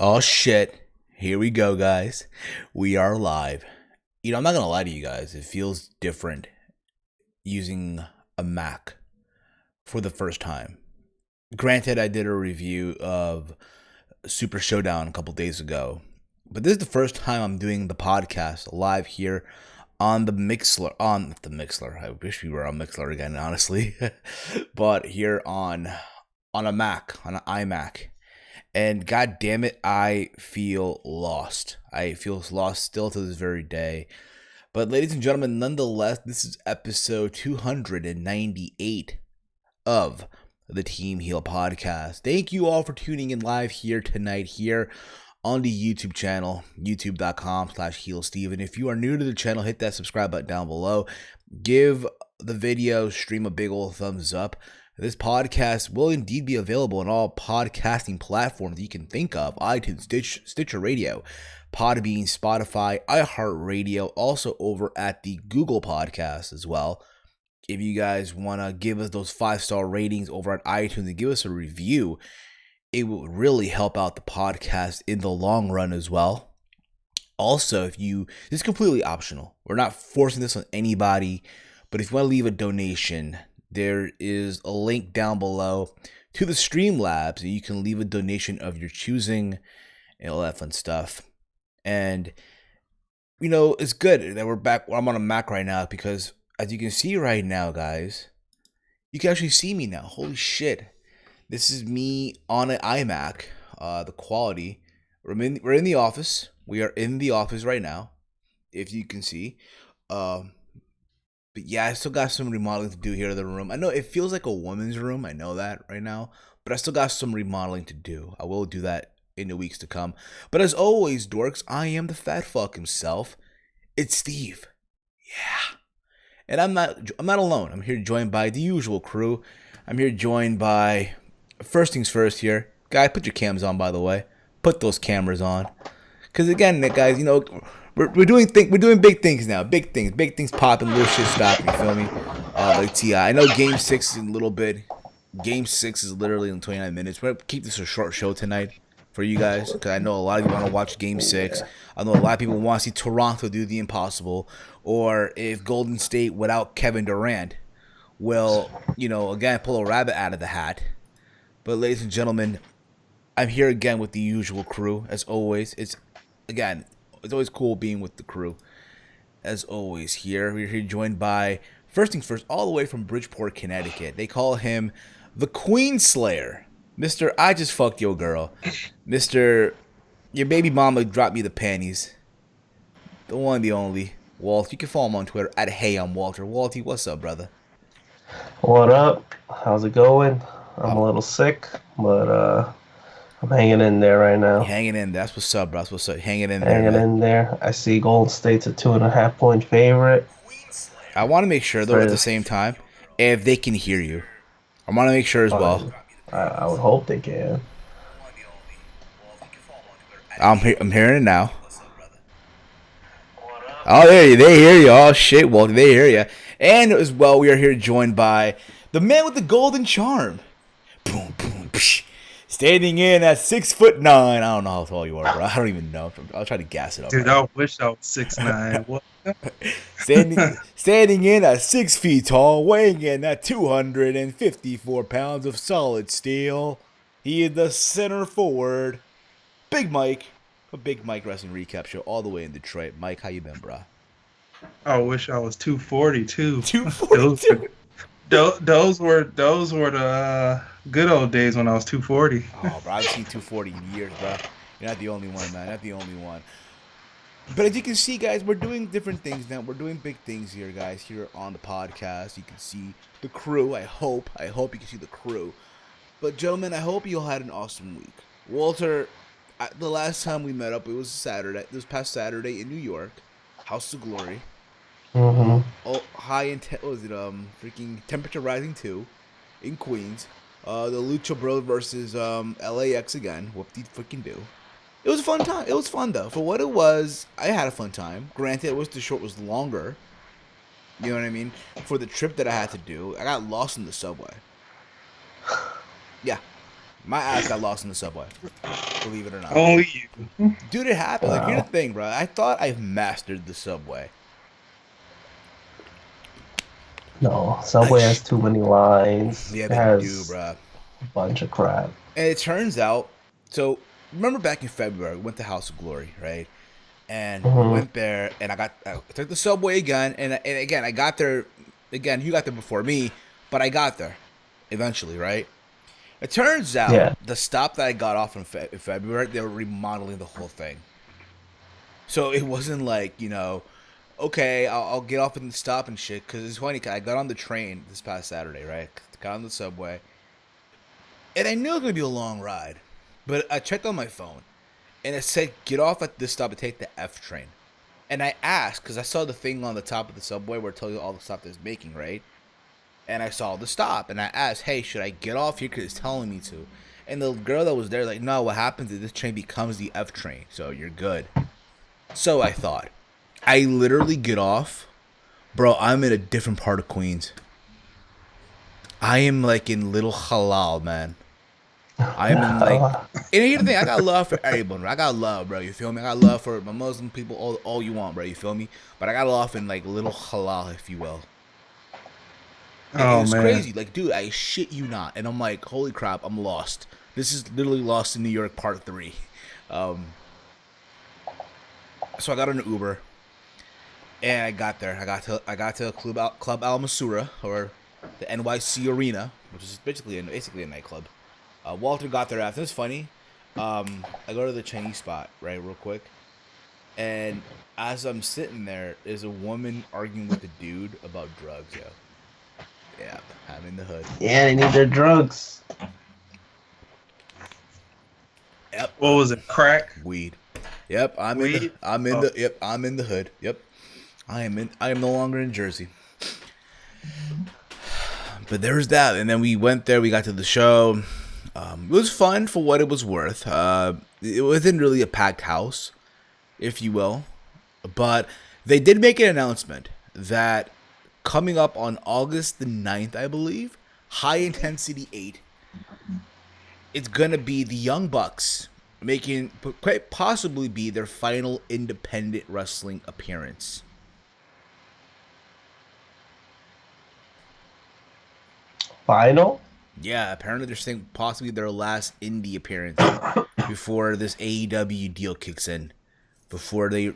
Oh shit. Here we go, guys. We are live. I'm not gonna lie to you guys. It feels different using a Mac for the first time. Granted, I did a review of Super Showdown a couple days ago, but this is the first time I'm doing the podcast live here on the Mixler. On the Mixler. I wish we were on Mixler again, honestly. But here on a Mac, on an iMac. And god damn it, I feel lost. I feel lost still to this very day. But ladies and gentlemen, nonetheless, this is episode 298 of the Teamheel podcast. Thank you all for tuning in live here tonight here on the YouTube channel, youtube.com/HeelSteve. And if you are new to the channel, hit that subscribe button down below. Give the video stream a big old thumbs up. This podcast will indeed be available on all podcasting platforms that you can think of: iTunes, Stitcher Radio, PodBean, Spotify, iHeart Radio, also over at the Google Podcast as well. If you guys want to give us those 5-star ratings over at iTunes and give us a review, it will really help out the podcast in the long run as well. Also, this is completely optional. We're not forcing this on anybody, but if you want to leave a donation, there is a link down below to the Streamlabs, and you can leave a donation of your choosing and all that fun stuff. And, it's good that we're back. I'm on a Mac right now because, as you can see right now, guys, you can actually see me now. Holy shit. This is me on an iMac. The quality. We're in the office. We are in the office right now, if you can see. But yeah, I still got some remodeling to do here in the room. I know it feels like a woman's room. I know that right now. But I still got some remodeling to do. I will do that in the weeks to come. But as always, dorks, I am the fat fuck himself. It's Steve. Yeah. And I'm not alone. I'm here joined by the usual crew. I'm here joined by, first things first here. Guy, put your cams on, by the way. Put those cameras on. Because again, guys, we're doing big things now. Big things popping, little shit stopping. You feel me? Like T.I. I know Game 6 is in a little bit. Game 6 is literally in 29 minutes. We're gonna keep this a short show tonight for you guys, because I know a lot of you want to watch Game 6. I know a lot of people want to see Toronto do the impossible, or if Golden State without Kevin Durant will, again, pull a rabbit out of the hat. But ladies and gentlemen, I'm here again with the usual crew as always. It's always cool being with the crew. As always, we're here joined by, first things first, all the way from Bridgeport, Connecticut. They call him the Queen Slayer. Mr. I just fucked your girl. Mr. Your baby mama dropped me the panties. The one, the only. Walt. You can follow him on Twitter at Hey I'm Walter. Walty, what's up, brother? What up? How's it going? I'm a little sick, but I'm hanging in there right now. Hanging in. That's what's up, bro. That's what's up. Hanging in there, Hanging man. in there. I see Golden State's a 2.5-point favorite. I want to make sure, though, at the same time, if they can hear you. I want to make sure as well. I would hope they can. I'm hearing it now. Oh, they hear you. Oh, shit, Walter. They hear you. And as well, we are here joined by the man with the golden charm. Boom, boom, psh. Standing in at 6'9". I don't know how tall you are, bro. I don't even know. I'll try to gas it up. Dude, right? I wish I was 6'9". What? Standing in at 6 feet tall, weighing in at 254 pounds of solid steel. He is the center forward, Big Mike, a Big Mike Wrestling Recap Show all the way in Detroit. Mike, how you been, bro? I wish I was 240 too. 242. Those were the good old days when I was 240. Oh, bro, I've seen 240 in years, bro. You're not the only one, man. Not the only one. But as you can see, guys, we're doing different things now. We're doing big things here, guys, here on the podcast. You can see the crew. I hope you can see the crew. But, gentlemen, I hope you all had an awesome week. Walter, the last time we met up, it was Saturday. This past Saturday in New York. House of Glory. Mm-hmm. Oh, freaking Temperature Rising 2 in Queens. The Lucha Bros versus LAX again. Whoop-de-freaking do. It was a fun time. It was fun, though. For what it was, I had a fun time. Granted, the short was longer. You know what I mean? For the trip that I had to do, I got lost in the subway. Yeah. My ass got lost in the subway. Believe it or not. Only you. Dude, it happened. Like, here's Wow. the thing, bro. I thought I've mastered the subway. No, Subway has too many lines. Yeah, It they has do, bro. a bunch of crap. And it turns out, so remember back in February, we went to House of Glory, right? And we Mhm. went there, and I took the subway again, and again, I got there. Again, you got there before me, but I got there eventually, right? It turns out Yeah. the stop that I got off in February, they were remodeling the whole thing. So it wasn't like, okay, I'll get off in the stop and shit. Because it's funny, 'cause I got on the train this past Saturday, right? Got on the subway. And I knew it was going to be a long ride. But I checked on my phone. And it said, get off at this stop and take the F train. And I asked, because I saw the thing on the top of the subway where it tells you all the stop that it's making, right? And I saw the stop. And I asked, hey, should I get off here because it's telling me to? And the girl that was there like, no, what happens is this train becomes the F train. So you're good. So I thought. I literally get off. Bro, I'm in a different part of Queens. I am like in Little Halal, man. I am in like... And here's the thing, I got love for everyone. I got love, bro. You feel me? I got love for my Muslim people, all you want, bro. You feel me? But I got love in like Little Halal, if you will. And Oh, it's man. crazy. Like, dude, I shit you not. And I'm like, holy crap, I'm lost. This is literally Lost in New York Part 3. So I got an Uber. And I got there. I got to Club Al Masura, or the NYC Arena, which is basically a nightclub. Walter got there after. It's funny. I go to the Chinese spot, right, real quick. And as I'm sitting there, there's a woman arguing with a dude about drugs, yo. Yeah, I'm in the hood. Yeah, they need their drugs. Yep. What was it? Crack? Weed. Yep, I'm in the hood. Yep. I am no longer in Jersey. But there's that, and then we went there. We got to the show. It was fun for what it was worth. It wasn't really a packed house, if you will, but they did make an announcement that coming up on August the 9th, I believe, High Intensity 8, it's gonna be the Young Bucks making quite possibly be their final independent wrestling appearance. Final? Yeah, apparently they're saying possibly their last indie appearance before this AEW deal kicks in. Before they,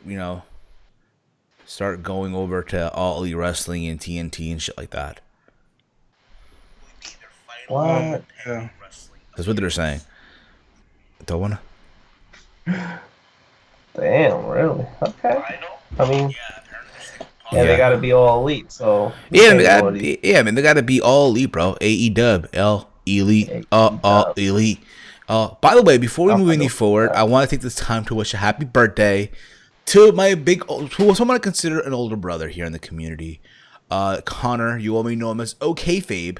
start going over to All Elite Wrestling and TNT and shit like that. What? Yeah. That's what they're saying. Don't wanna. Damn, really? Okay. I mean, Yeah. they gotta be all elite, so... Yeah, man, they gotta be All Elite, bro. AEW, Elite, All Elite. By the way, before we move any forward, I want to take this time to wish a happy birthday to to someone I consider an older brother here in the community. Connor, you all may know him as OK Fabe.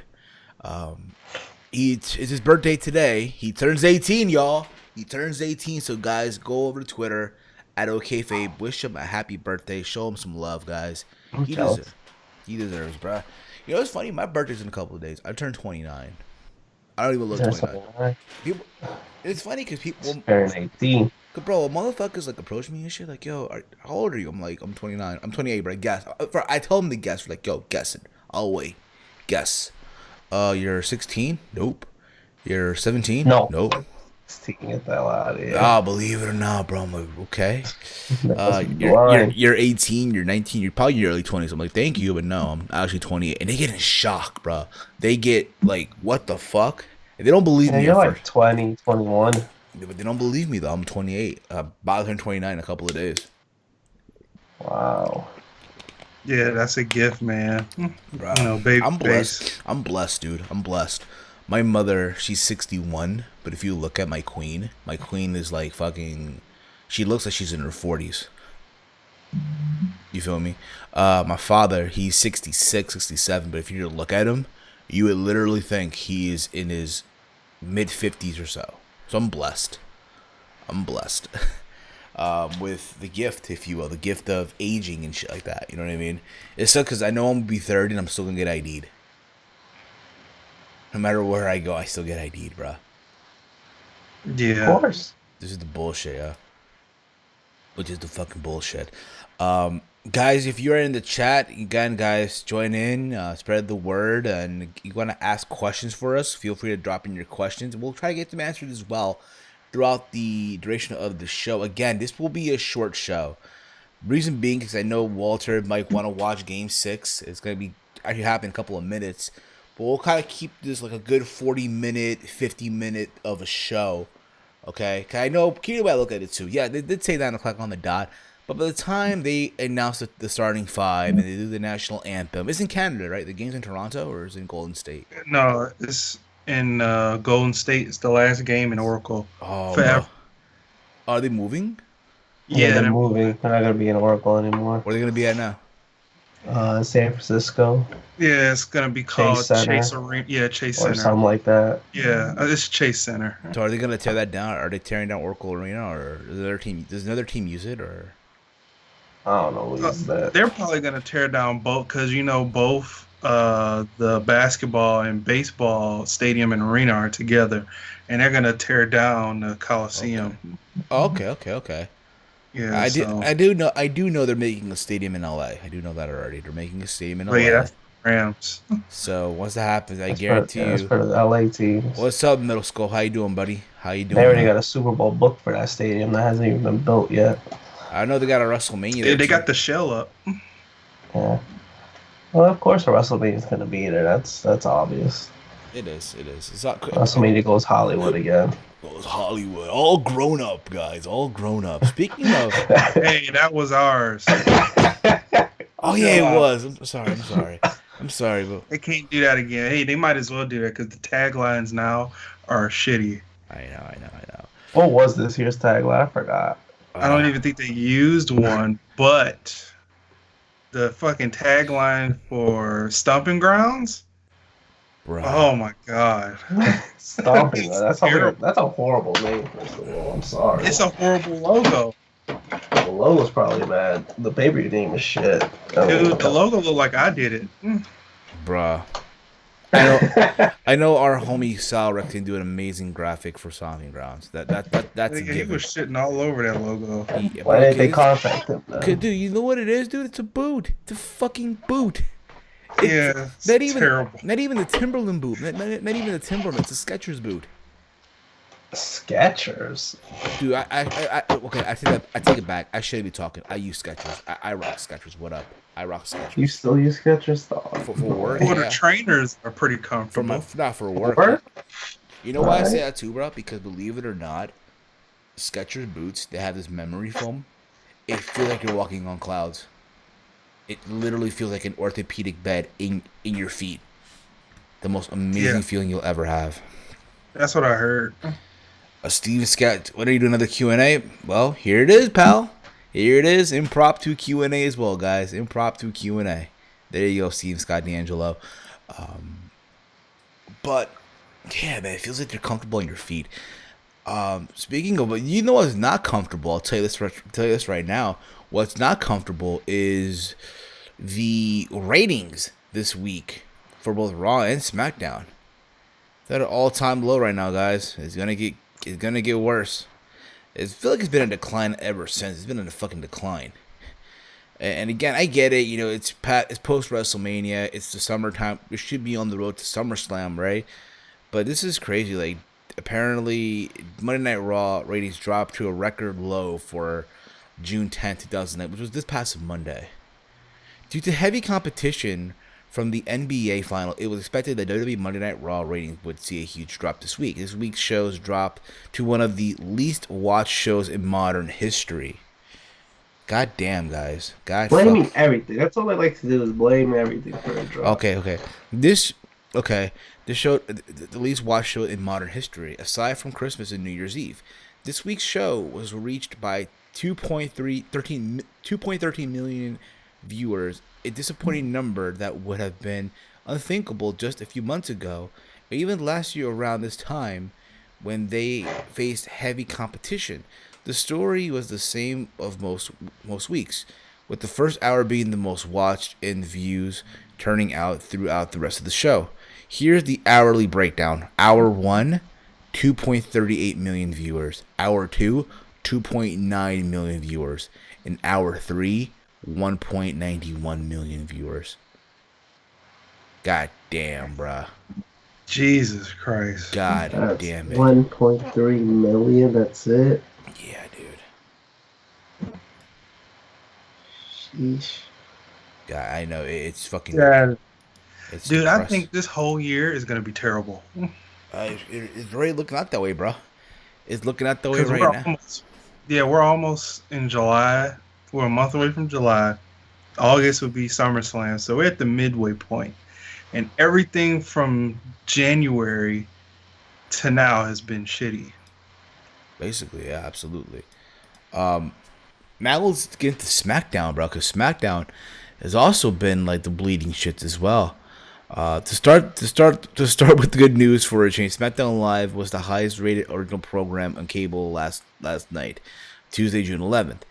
It's his birthday today. He turns 18, y'all. He turns 18, so guys, go over to Twitter at OK Fabe. Wish him a happy birthday. Show him some love, guys. He deserves, bruh. You know what's funny? My birthday's in a couple of days. I turn 29. I don't even look 29. People, it's funny because people... Turn 18. Bro, motherfuckers like approach me and shit like, yo, how old are you? I'm like, I'm 29. I'm 28, but I guess. I tell them to guess. Like, yo, guess it. I'll wait. Guess. You're 16? Nope. You're 17? No. Nope. 16, get the hell out of here. Ah, believe it or not, bro. I'm like, okay. You're You're 18, you're 19, you're probably in your early 20s. I'm like, thank you, but no, I'm actually 28. And they get in shock, bro. They get like, what the fuck? And they don't believe me you're at like first. 20, 21. But they don't believe me, though. I'm 28. About to turn 29 in a couple of days. Wow. Yeah, that's a gift, man. Bro, Baby I'm blessed. face. I'm blessed, dude. I'm blessed. My mother, she's 61, but if you look at my queen is like fucking... She looks like she's in her 40s. You feel me? My father, he's 66, 67, but if you look at him, you would literally think he is in his mid-50s or so. So I'm blessed. With the gift, if you will, the gift of aging and shit like that. You know what I mean? It's so because I know I'm gonna be 30 and I'm still gonna get ID'd. No matter where I go, I still get ID'd, bruh. Yeah. Of course. This is the bullshit, yeah. Which is the fucking bullshit. Guys, if you're in the chat, again, guys, join in, spread the word, and you want to ask questions for us, feel free to drop in your questions. We'll try to get them answered as well throughout the duration of the show. Again, this will be a short show. Reason being, because I know Walter might want to watch Game 6. It's going to be actually happen in a couple of minutes. But we'll kind of keep this like a good 40-minute, 50-minute of a show. Okay? Because I know, Kitty I look at it too. Yeah, they did say 9 o'clock on the dot. But by the time they announce the starting five and they do the national anthem, it's in Canada, right? The game's in Toronto or is it in Golden State? No, it's in Golden State. It's the last game in Oracle. Oh, Forever. bro. Are they moving? Yeah, they're they're moving. They're not gonna be in Oracle anymore. Where are they going to be at now? San Francisco. Yeah, it's gonna be called Center. Chase Arena. Yeah, Chase Or Center. something like that. Yeah, it's Chase Center. So are they going to tear that down? Are they tearing down Oracle Arena, or does another team use it, or? I don't know who uses that. They're probably gonna tear down both because both the basketball and baseball stadium and arena are together, and they're gonna tear down the Coliseum. Okay. Yeah, I do know they're making a stadium in LA. I do know that already. They're making a stadium in LA. yeah, that's Rams. So once that happens, I That's guarantee That's you. for the LA teams. What's up, middle school? How you doing, buddy? How you doing? They already man? got a Super Bowl booked for that stadium that hasn't even been built yet. I know they got a WrestleMania. They There got too. the shell up. Yeah. Well, of course, the WrestleMania is gonna be there. That's obvious. It is. It's not. WrestleMania goes Hollywood again. Goes Hollywood. All grown up, guys. All grown up. Speaking of. Hey, that was ours. Oh yeah, it was. I'm sorry, but They can't do that again. Hey, they might as well do that because the taglines now are shitty. I know. What was this year's tagline? I forgot. I don't even think they used one, but the fucking tagline for Stomping Grounds. Bro. Oh my god, Stomping. It's That's terrible. a horrible name. First of all, I'm sorry. It's a horrible logo. The logo's probably bad. The pay-per-view name is shit. Dude, the logo looked like I did it. Bruh. I know our homie Salrex can do an amazing graphic for Stomping Grounds. That's a He given. was shitting all over that logo. Why didn't they contact him? Dude, you know what it is, dude? It's a boot. It's a fucking boot. Yeah, it's terrible. Not even the Timberland boot. Not even the Timberland. It's a Skechers boot. Skechers. Dude, okay. I take it back. I shouldn't be talking. I use Skechers. I rock Skechers. What up? I rock Skechers. You still use Skechers, though? For work? Well, Yeah. the trainers are pretty For comfortable. not for work. Work? You know why I Right. say that too, bro? Because believe it or not, Skechers boots, they have this memory foam. It feels like you're walking on clouds. It literally feels like an orthopedic bed in your feet. The most amazing Yeah. feeling you'll ever have. That's what I heard. Steve Scott, what are you doing? Another Q&A? Well, here it is, pal. Here it is. Impromptu Q&A as well, guys. Impromptu Q&A. There you go, Steve Scott D'Angelo. But, yeah, man, it feels like you're comfortable on your feet. Speaking of, you know what's not comfortable? I'll tell you this right now. What's not comfortable is the ratings this week for both Raw and SmackDown. They're at an all-time low right now, guys. It's gonna get worse. I feel like it's been in decline ever since. It's been in a fucking decline. And again, I get it. You know, it's post WrestleMania. It's the summertime. We should be on the road to SummerSlam, right? But this is crazy. Like, apparently, Monday Night Raw ratings dropped to a record low for June 10th, 2009, which was this past Monday. Due to heavy competition from the NBA final, it was expected that WWE Monday Night Raw ratings would see a huge drop this week. This week's shows dropped to one of the least watched shows in modern history. God damn, guys. Blaming everything. That's all I like to do is blame everything for a drop. Okay. This show, the least watched show in modern history, aside from Christmas and New Year's Eve. This week's show was reached by 2.13 million viewers, a disappointing number that would have been unthinkable just a few months ago, or even last year around this time when they faced heavy competition. The story was the same of most weeks, with the first hour being the most watched and views turning out throughout the rest of the show. Here's the hourly breakdown. Hour 1, 2.38 million viewers. Hour 2, 2.9 million viewers. In hour 3, 1.91 million viewers. God damn, bruh. Jesus Christ. God That's damn it. 1.3 million. That's it. Yeah, dude. Sheesh. God, I know it's fucking. Yeah. It's Dude, I depressing. think this whole year is gonna be terrible. It's already looking out that way, bro. It's looking out that way Because right now. we're almost in July. We're a month away from July. August would be SummerSlam, so we're at the midway point, and everything from January to now has been shitty. Basically, yeah, absolutely. Now let's get into SmackDown, bro, because SmackDown has also been like the bleeding shits as well. To start with the good news for a change, SmackDown Live was the highest rated original program on cable last night, Tuesday, June 11th.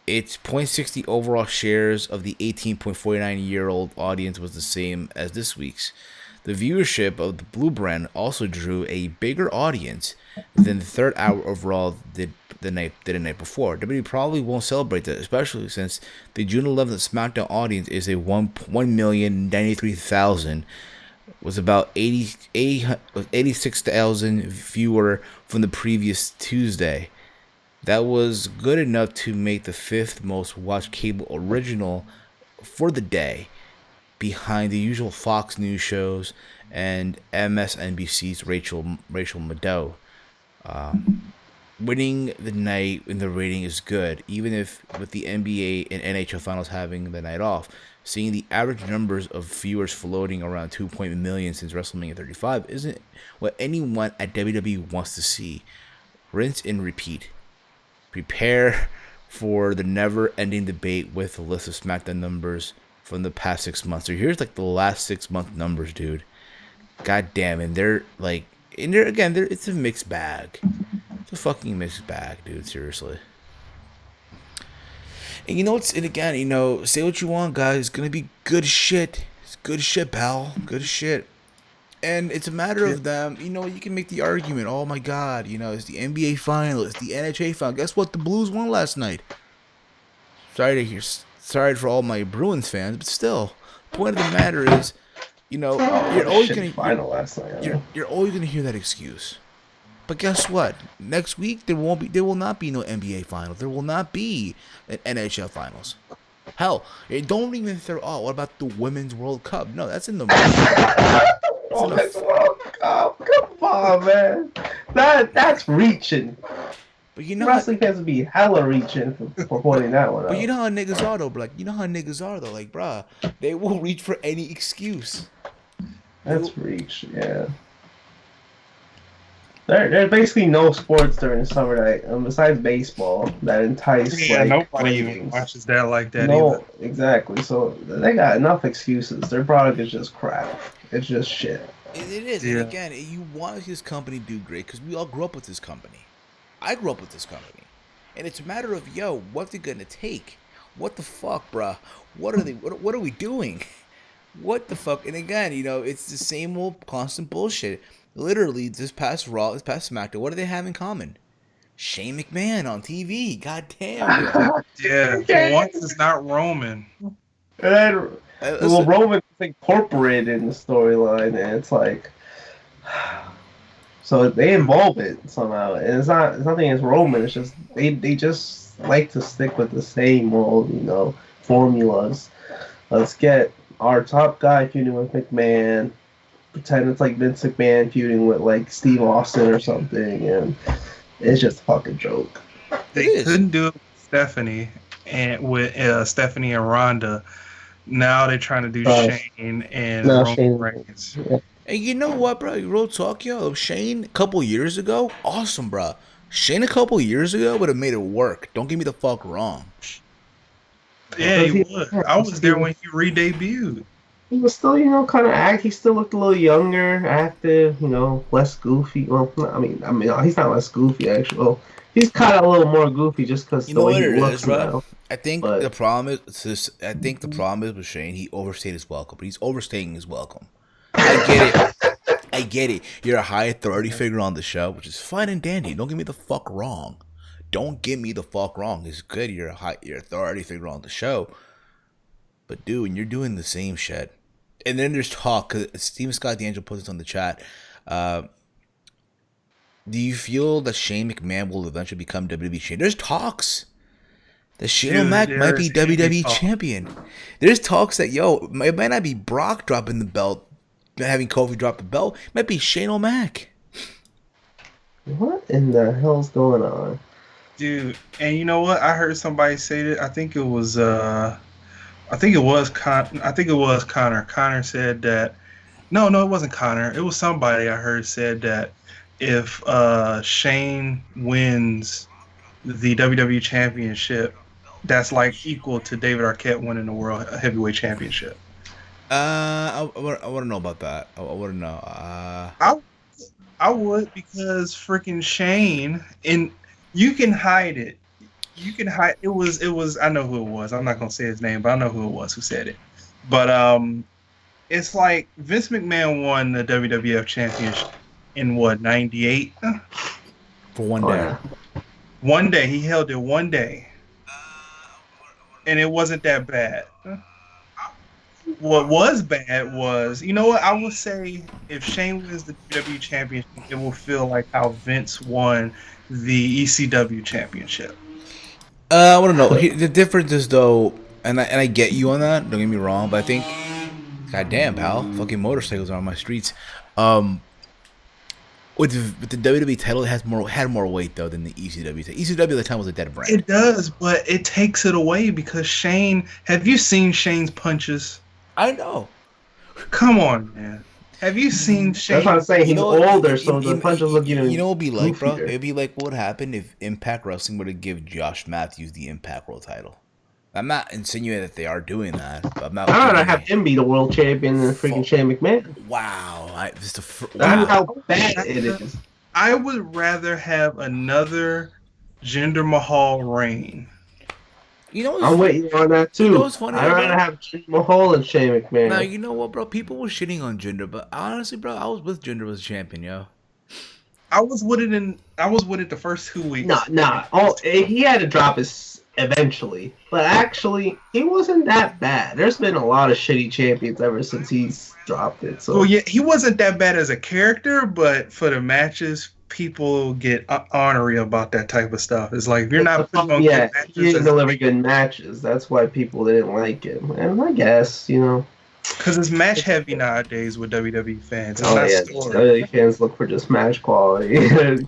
Its .60 overall shares of the 18.49-year-old audience was the same as this week's. The viewership of the Blue brand also drew a bigger audience than the third hour overall did the night before. WWE probably won't celebrate that, especially since the June 11th SmackDown audience is a 1,093,000, was about 86,000 fewer from the previous Tuesday. That was good enough to make the fifth most watched cable original for the day, behind the usual Fox News shows and MSNBC's Rachel Maddow. Winning the night in the rating is good, even if with the NBA and NHL finals having the night off. Seeing the average numbers of viewers floating around 2 million since WrestleMania 35 isn't what anyone at WWE wants to see. Rinse and repeat. Prepare for the never-ending debate with a list of SmackDown numbers from the past 6 months. So here's like the last 6 month numbers, dude. God damn, and they're like, and they're again, it's a mixed bag. It's a fucking mixed bag, dude. Seriously. And you know what's, and again, you know, say what you want, guys. It's gonna be good shit. It's good shit, pal. Good shit. And it's a matter of them, you know, you can make the argument, oh my god, you know, it's the NBA final, it's the NHA final. Guess what? The Blues won last night. Sorry for all my Bruins fans, but still, the point of the matter is, you know, you're always gonna hear that excuse. But guess what? Next week there will not be no NBA finals. There will not be an NHL finals. Hell, don't even throw. Oh, what about the Women's World Cup? No, that's in the. Women's World Cup. Come on, man. That's reaching. But you know, wrestling fans would be hella reaching for pointing that one out. But you know how niggas are though, like bruh, they will reach for any excuse. That's reach, yeah. There's basically no sports during the summer night besides baseball that entice. Yeah, like, nobody even watches that like that. Either. Exactly. So they got enough excuses. Their product is just crap. It's just shit. It is. Yeah. And again, you want this company to do great because we all grew up with this company. I grew up with this company, and it's a matter of what they're gonna take. What the fuck, bruh? What are they? What are we doing? What the fuck? And again, you know, it's the same old constant bullshit. Literally, this past Raw, this past SmackDown, what do they have in common? Shane McMahon on TV. God damn. Yeah, for once it's not Roman. Well, Roman's incorporated in the storyline, and it's like, so they involve it somehow. And it's nothing against Roman. It's just they just like to stick with the same old, you know, formulas. Let's get our top guy feuding with McMahon. Pretend it's like Vince McMahon feuding with like Steve Austin or something, and it's just a fucking joke. They couldn't do it with Stephanie and Stephanie and Ronda. Now they're trying to do Shane and Roman Reigns. Yeah. And you know what, bro? Real talk, Shane a couple years ago, awesome, bro. Shane a couple years ago would have made it work. Don't get me the fuck wrong. Yeah, he would. I was there when he re-debuted. He was still, you know, kind of he still looked a little younger, active, you know, less goofy. Well, I mean, he's not less goofy, actually. Well, he's kind of a little more goofy just because the way he looks now. I think the problem is with Shane, he overstayed his welcome, but he's overstaying his welcome. I I get it. You're a high authority figure on the show, which is fine and dandy. Don't get me the fuck wrong. Don't get me the fuck wrong. It's good. You're a authority figure on the show. But dude, when you're doing the same shit, and then there's talk. Cause Steven Scott D'Angelo put this on the chat. Do you feel that Shane McMahon will eventually become WWE champion? There's talks that Shane O'Mac might be WWE champion. There's talks that it might not be Brock dropping the belt, having Kofi drop the belt. It might be Shane O'Mac. What in the hell's going on? Dude, and you know what? I heard somebody say that. I think it was Connor. Connor said that. No, it wasn't Connor. It was somebody I heard said that if Shane wins the WWE Championship, that's like equal to David Arquette winning the World Heavyweight Championship. I want to know about that. I want to know. I would, because freaking Shane, and you can hide it. You can hide. It was. I know who it was. I'm not gonna say his name, but I know who it was who said it. But it's like Vince McMahon won the WWF Championship in what, 98? For one day. One day. He held it one day. And it wasn't that bad. What was bad was, you know what, I would say if Shane wins the WWE Championship, it will feel like how Vince won the ECW Championship. I want to know. The difference is, though, and I get you on that, don't get me wrong, but I think, goddamn, pal, fucking motorcycles are on my streets. With the WWE title, it had more weight, though, than the ECW. ECW at the time was a dead brand. It does, but it takes it away because Shane, have you seen Shane's punches? I know. Come on, man. Have you seen Shane? That's what I'm saying. He's older, so the punches look even. You know what it'd be like, bro? goofier. It'd be like what would happen if Impact Wrestling were to give Josh Matthews the Impact World title. I'm not insinuating that they are doing that, but I'm not. I'd rather have him be the world champion than freaking Shane McMahon. Wow, That's how bad it is. I would rather have another Jinder Mahal reign. You know, I'm waiting on that too. You know what's funny? I'd rather have Jinder Mahal and Shane McMahon. Now you know what, bro? People were shitting on Jinder, but honestly, bro, I was with Jinder as champion, yo. I was with it the first 2 weeks. Nah. Oh, he had to drop his eventually, but actually, he wasn't that bad. There's been a lot of shitty champions ever since he's dropped it. So, well, yeah, he wasn't that bad as a character, but for the matches, people get ornery about that type of stuff. It's like if you're not putting on good matches, he didn't deliver good matches. That's why people didn't like him. And I guess, because it's match heavy nowadays with WWE fans. It's WWE fans look for just match quality.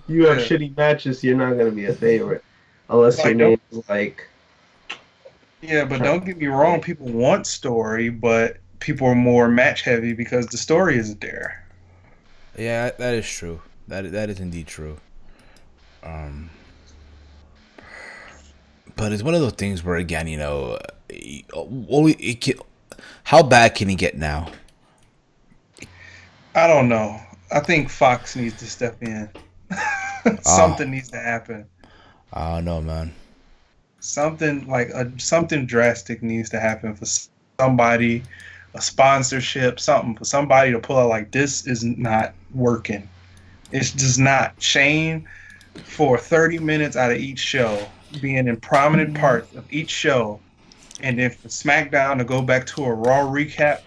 You have shitty matches, you're not going to be a favorite. Unless your name is like... Yeah, but don't get me wrong. People want story, but people are more match heavy because the story isn't there. Yeah, that is true. That is indeed true. But it's one of those things where, again, how bad can he get now? I don't know. I think Fox needs to step in. Something needs to happen. I don't know, man. Something something drastic needs to happen for somebody, a sponsorship, something for somebody to pull out like this is not working. It's just not. Shane, for 30 minutes out of each show, being in prominent parts of each show, and then for SmackDown to go back to a Raw recap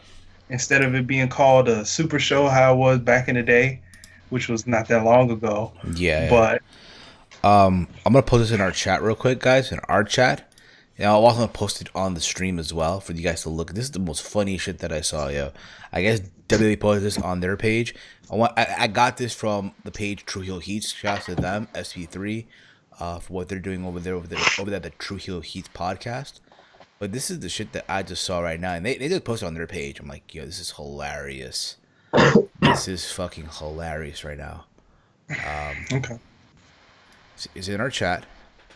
instead of it being called a Super Show, how it was back in the day, which was not that long ago. Yeah. But I'm gonna post this in our chat real quick, guys. In our chat, and I'll also post it on the stream as well for you guys to look. This is the most funny shit that I saw, yo. I guess WWE posted this on their page. I got this from the page True Heel Heats. Shout out to them, SP3, for what they're doing over there, the True Heel Heats podcast. But this is the shit that I just saw right now, and they just posted on their page. I'm like, yo, this is hilarious. This is fucking hilarious right now. okay. It's in our chat,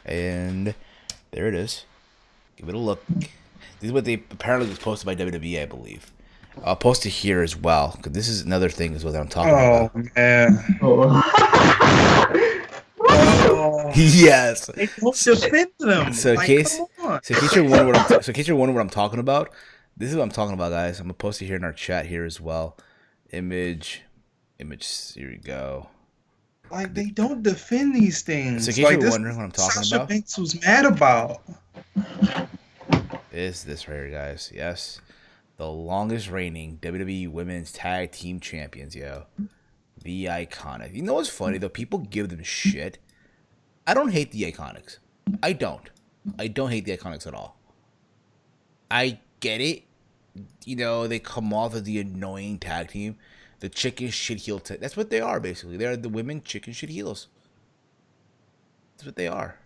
and there it is. Give it a look. This is what they apparently was posted by WWE, I believe. I'll post it here as well, because this is another thing as well that I'm talking about. Oh, man. Oh. Yes. Don't defend them. So in case you're wondering what I'm talking about, this is what I'm talking about, guys. I'm gonna post it here in our chat here as well. Image, Image. Here we go. Like, they don't defend these things. So in case like, you're this wondering what I'm talking Sasha about, Banks was mad about. is this right here, guys? Yes, the longest reigning WWE Women's Tag Team Champions, yo. The Iconic. You know what's funny though? People give them shit. I don't hate the Iconics. I don't. I don't hate the Iconics at all. I get it. You know, they come off as the annoying tag team. The chicken shit heel. That's what they are, basically. They're the women chicken shit heels. That's what they are.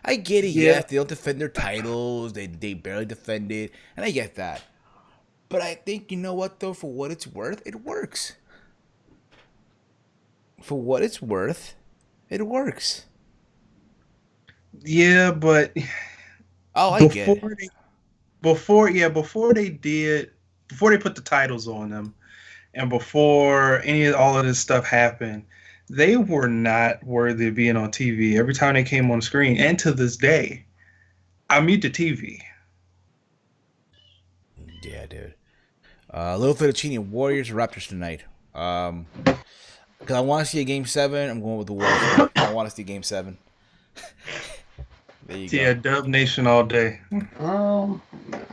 I get it, Yeah. yes. They don't defend their titles. They barely defend it. And I get that. But I think, you know what, though? For what it's worth, it works. For what it's worth, it works. Yeah, but Oh, I get it. before they put the titles on them, and before all of this stuff happened, they were not worthy of being on TV. Every time they came on screen, and to this day, I mute the TV. Yeah, dude. Little Fettuccine Warriors Raptors tonight. Because I want to see a Game 7, I'm going with the Warriors. I want to see Game 7. There you go. Yeah, Dub Nation all day.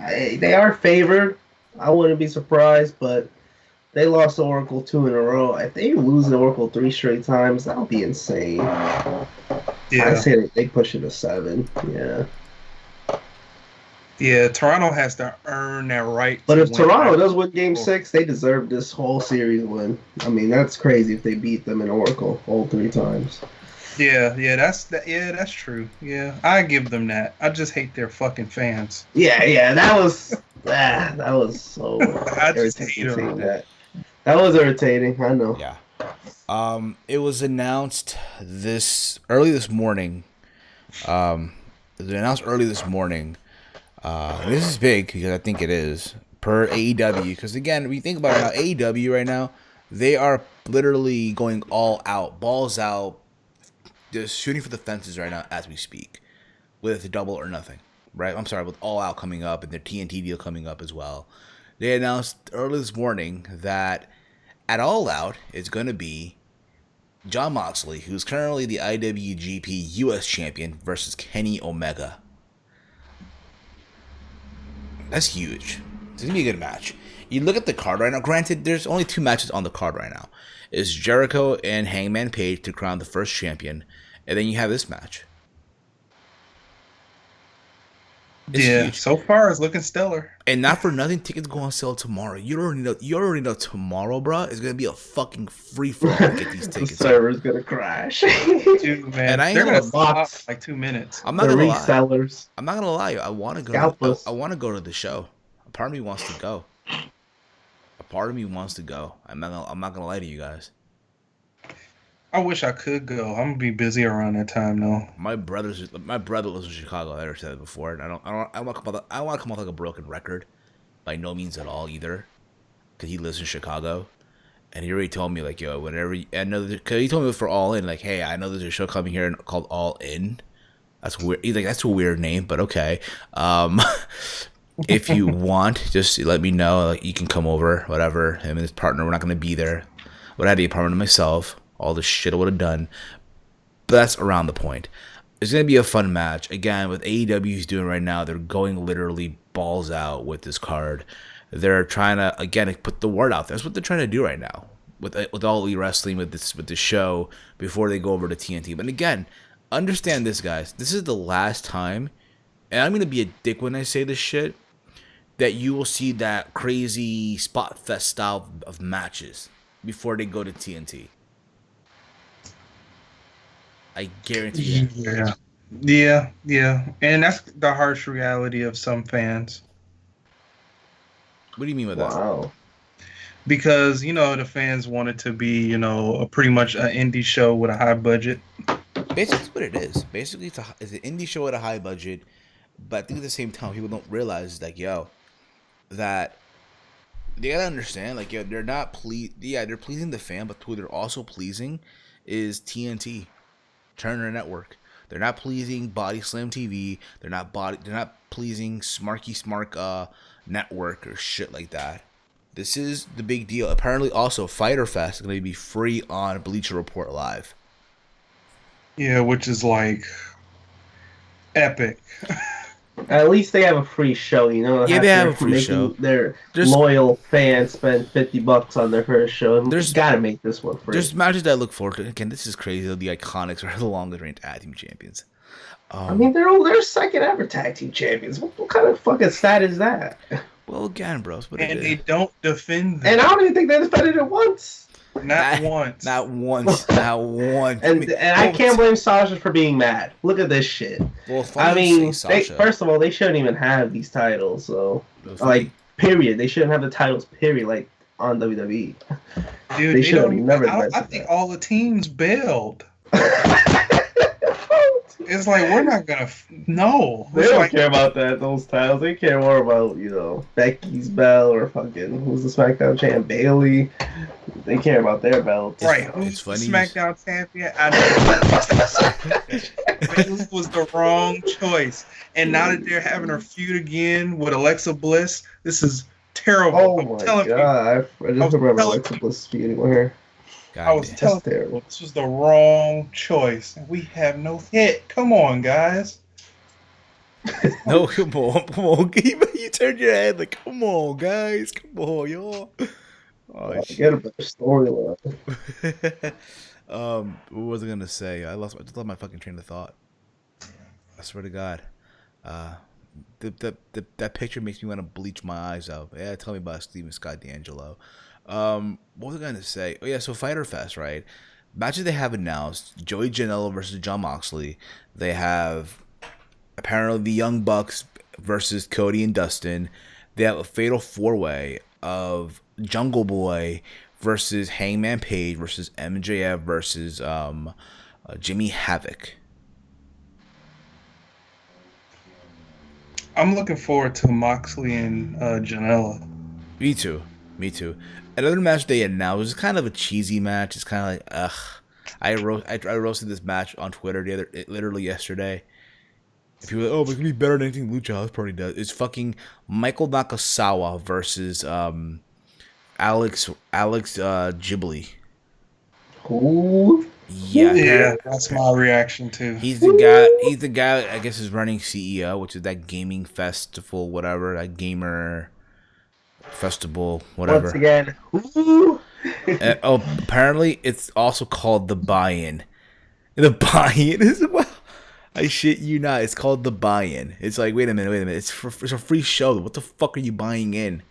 They are favored. I wouldn't be surprised, but they lost to Oracle 2 in a row. If they lose to Oracle 3 straight times, that would be insane. Yeah. I say they push it to 7. Yeah. Yeah, Toronto has to earn that right. But if Toronto does win Game 6, they deserve this whole series win. I mean, that's crazy if they beat them in Oracle all 3 times. Yeah, that's true. Yeah, I give them that. I just hate their fucking fans. Yeah, that was so I just hate irritating. them. That was irritating. I know. Yeah. It was announced early this morning. This is big because I think it is per AEW. Because again, we think about it now, AEW right now, they are literally going all out, balls out, just shooting for the fences right now as we speak, with Double or Nothing. Right? I'm sorry, with All Out coming up and their TNT deal coming up as well. They announced early this morning that at All Out it's going to be Jon Moxley, who's currently the IWGP US Champion, versus Kenny Omega. That's huge. It's going to be a good match. You look at the card right now. Granted, there's only 2 matches on the card right now. It's Jericho and Hangman Page to crown the first champion. And then you have this match. It's huge. So far it's looking stellar. And not for nothing, tickets go on sale tomorrow. You already know tomorrow, bro, is gonna be a fucking free for all to get these tickets. The server's gonna crash. Dude, man, And I ain't they're gonna gonna stop like 2 minutes. I'm not gonna lie. Resellers. I'm not gonna lie. I want to go. Scalpers. I want to go to the show. A part of me wants to go. I'm not gonna lie to you guys. I wish I could go. I'm gonna be busy around that time though. My brother lives in Chicago. I never said it before. And I want to come off like a broken record, by no means at all either, because he lives in Chicago, and he already told me like, yo, whenever because he told me for All In, like, hey, I know there's a show coming here called All In. That's weird. He's like, that's a weird name, but okay. If you want, just let me know. Like, you can come over, whatever. Him and his partner, we're not gonna be there. But I had the apartment to myself. All the shit I would have done. But that's around the point. It's going to be a fun match. Again, with AEW's doing right now, they're going literally balls out with this card. They're trying to, again, put the word out there. That's what they're trying to do right now. With All Elite Wrestling, with this show, before they go over to TNT. But again, understand this, guys. This is the last time, and I'm going to be a dick when I say this shit, that you will see that crazy spot fest style of matches before they go to TNT. I guarantee you. Yeah. And that's the harsh reality of some fans. What do you mean by that? Wow. Because, the fans want it to be, pretty much an indie show with a high budget. Basically, what it is. Basically, it's an indie show at a high budget. But I think at the same time, people don't realize, like, that they gotta understand, like, they're not they're pleasing the fan, but who they're also pleasing is TNT. Turner Network. They're not pleasing Body Slam TV. They're not pleasing Smarky Smark Network or shit like that. This is the big deal. Apparently, also Fyter Fest is going to be free on Bleacher Report Live. Yeah, which is like epic. At least they have a free show, you know. Yeah, they have a free show. Their There's- loyal fans spend $50 on their first show. There's- Gotta make this one free. There's matches that I look forward to. Again, this is crazy. The Iconics are the longest reigning tag team champions. I mean, they're second ever tag team champions. What kind of fucking stat is that? Well, again, bros, but And they don't defend them. And I don't even think they defended it once. Not once. Not once. Not once. And I can't blame Sasha for being mad. Look at this shit. Well, I mean, Sasha. first of all, they shouldn't even have these titles. So, like, period. They shouldn't have the titles. Period. Like on WWE. Dude, they should have never. I think all the teams bailed. It's like, we're not gonna. No. They don't care about those titles. They care more about, Becky's belt or fucking, who's the SmackDown champ? Bailey. They care about their belts. Right. Who's the SmackDown champion? I know. Bailey was the wrong choice. And now that they're having her feud again with Alexa Bliss, this is terrible. Oh my god. I just remember Alexa Bliss feuding with her. I was telling you, this was the wrong choice. We have no hit. Come on, guys. No, come on. You turned your head like, come on, guys. Come on, y'all. Oh, shit. Get a better storyline. What was I going to say? I just lost my fucking train of thought. I swear to God. That picture makes me want to bleach my eyes out. Yeah, tell me about Steven Scott D'Angelo. What was I going to say? Oh, yeah, so Fyter Fest, right? Matches they have announced, Joey Janela versus Jon Moxley. They have, apparently, the Young Bucks versus Cody and Dustin. They have a fatal four-way of Jungle Boy versus Hangman Page versus MJF versus Jimmy Havoc. I'm looking forward to Moxley and Janela. Me too. Another match they announced is kind of a cheesy match. It's kind of like, ugh. I roasted this match on Twitter literally yesterday. If people are like, oh, but it's gonna be better than anything Lucha House Party does. It's fucking Michael Nakasawa versus Alex Ghibli. Who? Yeah, that's my reaction too. He's the guy. I guess is running CEO, which is that gaming festival, whatever, that gamer festival, whatever. Once again, who? Apparently it's also called the Buy-In. The Buy-In is I shit you not. It's called the Buy-In. It's like, wait a minute. It's a free show. What the fuck are you buying in?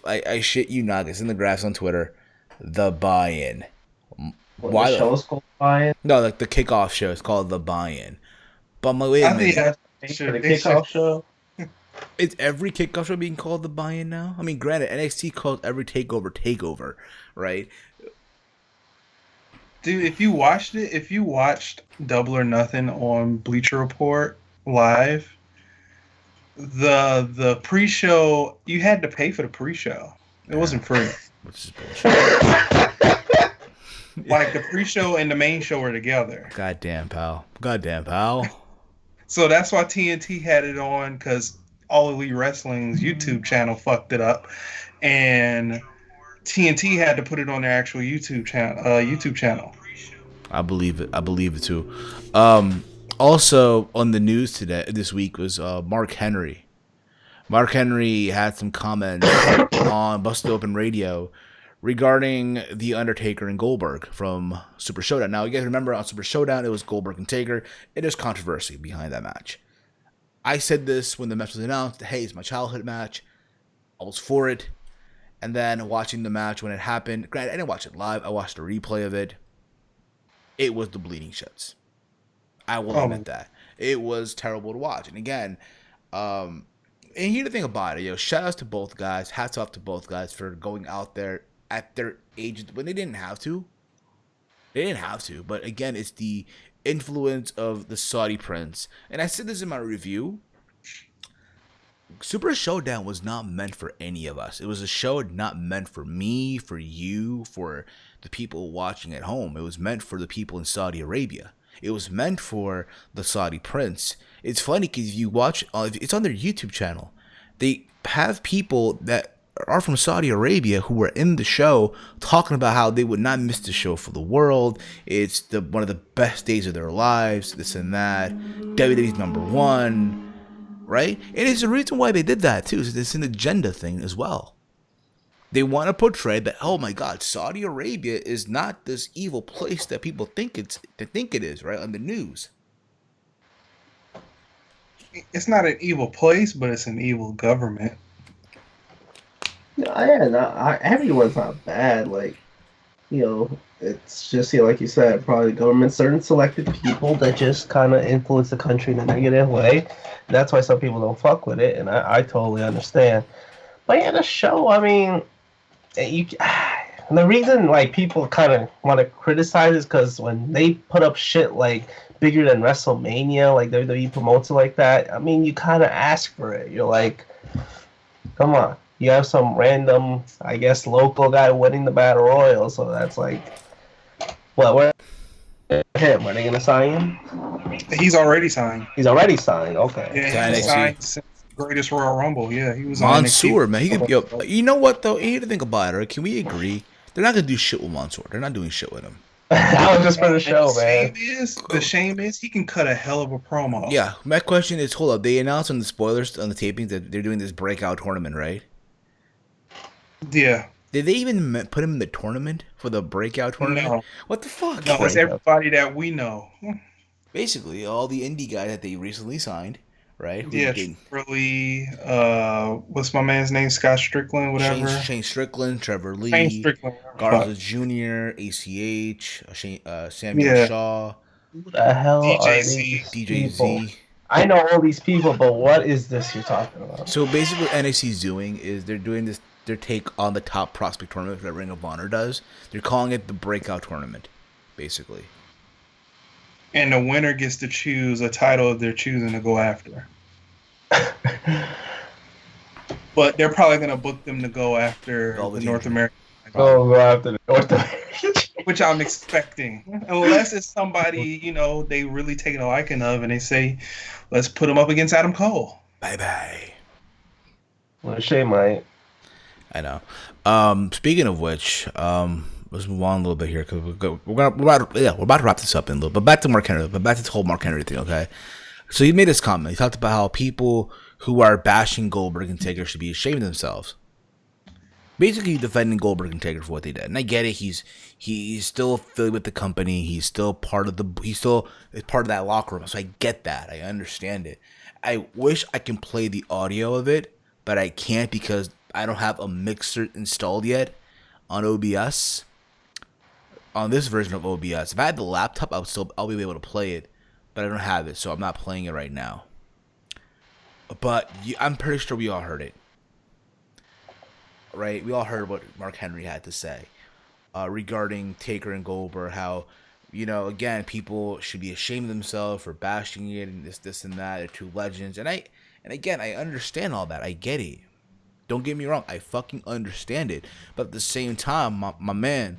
I shit you not. It's in the graphs on Twitter. The Buy-In. Why the show's called Buy-In? No, like the kickoff show is called the Buy-In. But I'm like, wait a minute. The kickoff show. Is every kickoff show being called the Buy-In now? I mean, granted, NXT calls every takeover, right? Dude, if you watched Double or Nothing on Bleacher Report Live, the pre-show, you had to pay for the pre-show. It wasn't free. Which is bullshit. Like, the pre-show and the main show were together. Goddamn, pal. So that's why TNT had it on, because All Elite Wrestling's YouTube channel fucked it up, and TNT had to put it on their actual YouTube channel. I believe it too. Also on the news this week was Mark Henry. Mark Henry had some comments on Busted Open Radio regarding The Undertaker and Goldberg from Super Showdown. Now, you guys remember on Super Showdown, it was Goldberg and Taker. It is controversy behind that match. I said this when the match was announced. Hey, it's my childhood match. I was for it. And then watching the match when it happened. Granted, I didn't watch it live. I watched a replay of it. It was the bleeding shits. I will admit that. It was terrible to watch. And again, and here's the thing about it. Shout outs to both guys. Hats off to both guys for going out there at their age when they didn't have to. But again, it's the influence of the Saudi prince. And I said this in my review. Super Showdown was not meant for any of us. It was a show not meant for me, for you, for the people watching at home. It was meant for the people in Saudi Arabia. It was meant for the Saudi prince. It's funny because if you watch, it's on their YouTube channel. They have people that are from Saudi Arabia who were in the show talking about how they would not miss the show for the world. It's one of the best days of their lives, this and that. WWE's #1, right? And it's the reason why they did that too. It's an agenda thing as well. They want to portray that, oh my God, Saudi Arabia is not this evil place that people think it is, right? On the news. It's not an evil place, but it's an evil government. Yeah, everyone's not bad. Like, it's just, like you said, probably government, certain selected people that just kind of influence the country in a negative way. That's why some people don't fuck with it, and I totally understand. But yeah, the show, I mean, the reason like people kind of want to criticize is because when they put up shit like bigger than WrestleMania, like WWE promotes it like that, I mean, you kind of ask for it. You're like, come on. You have some random, I guess, local guy winning the Battle Royal, so that's like, what? Him? Are they gonna sign him? He's already signed. He's already signed. Okay. Yeah, he's signed since the Greatest Royal Rumble. Yeah, he was Mansoor, on man. You know what though? You need to think about it. Right? Can we agree? They're not gonna do shit with Mansoor. They're not doing shit with him. That was just for the show, man. The shame is he can cut a hell of a promo. Yeah. My question is, hold up. They announced on the spoilers on the tapings that they're doing this breakout tournament, right? Yeah. Did they even put him in the tournament for the breakout tournament? No. What the fuck? No, it's everybody that we know. Basically, all the indie guys that they recently signed, right? Yeah, really. What's my man's name? Scott Strickland, whatever. Shane Strickland, Trevor Lee, Shane Strickland, Garza Jr., ACH, Samuel Shaw. Who the hell DJ are Z. these DJ people? Z. I know all these people, but what is this you're talking about? So basically, what NXT's doing is they're doing this. Their take on the top prospect tournament that Ring of Honor does. They're calling it the breakout tournament, basically. And the winner gets to choose a title they're choosing to go after. But they're probably going to book them to go after the North American. Go after the North American. Which I'm expecting. Unless it's somebody, they really take a liking of and they say, let's put them up against Adam Cole. Bye-bye. Well, shame, mate. I know. Speaking of which, let's move on a little bit here because we're about to wrap this up in a little. But back to Mark Henry. But back to the whole Mark Henry thing. Okay. So he made this comment. He talked about how people who are bashing Goldberg and Taker should be ashamed of themselves. Basically, defending Goldberg and Taker for what they did. And I get it. He's still affiliated with the company. He's still part of that locker room. So I get that. I understand it. I wish I can play the audio of it, but I can't because I don't have a mixer installed yet on OBS. On this version of OBS, if I had the laptop, I'll be able to play it, but I don't have it, so I'm not playing it right now. But I'm pretty sure we all heard it, right? We all heard what Mark Henry had to say regarding Taker and Goldberg. How, again, people should be ashamed of themselves for bashing it and this and that. They're two legends, and again, I understand all that. I get it. Don't get me wrong, I fucking understand it. But at the same time, my man,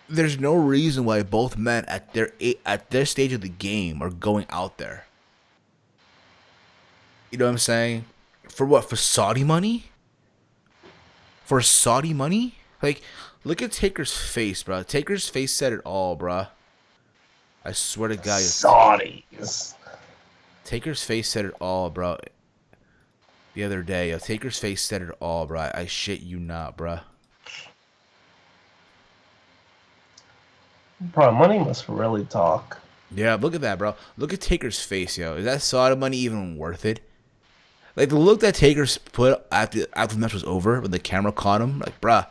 there's no reason why both men at their stage of the game are going out there. You know what I'm saying? For what? For Saudi money? For Saudi money? Like, look at Taker's face, bro. Taker's face said it all, bro. I swear to God. Saudis. Taker's face said it all, bro. The other day, Taker's face said it all, bro. I shit you not, bro. Bro, money must really talk. Yeah, look at that, bro. Look at Taker's face, yo. Is that Saudi money even worth it? Like, the look that Taker's put after the match was over, when the camera caught him, like, bruh,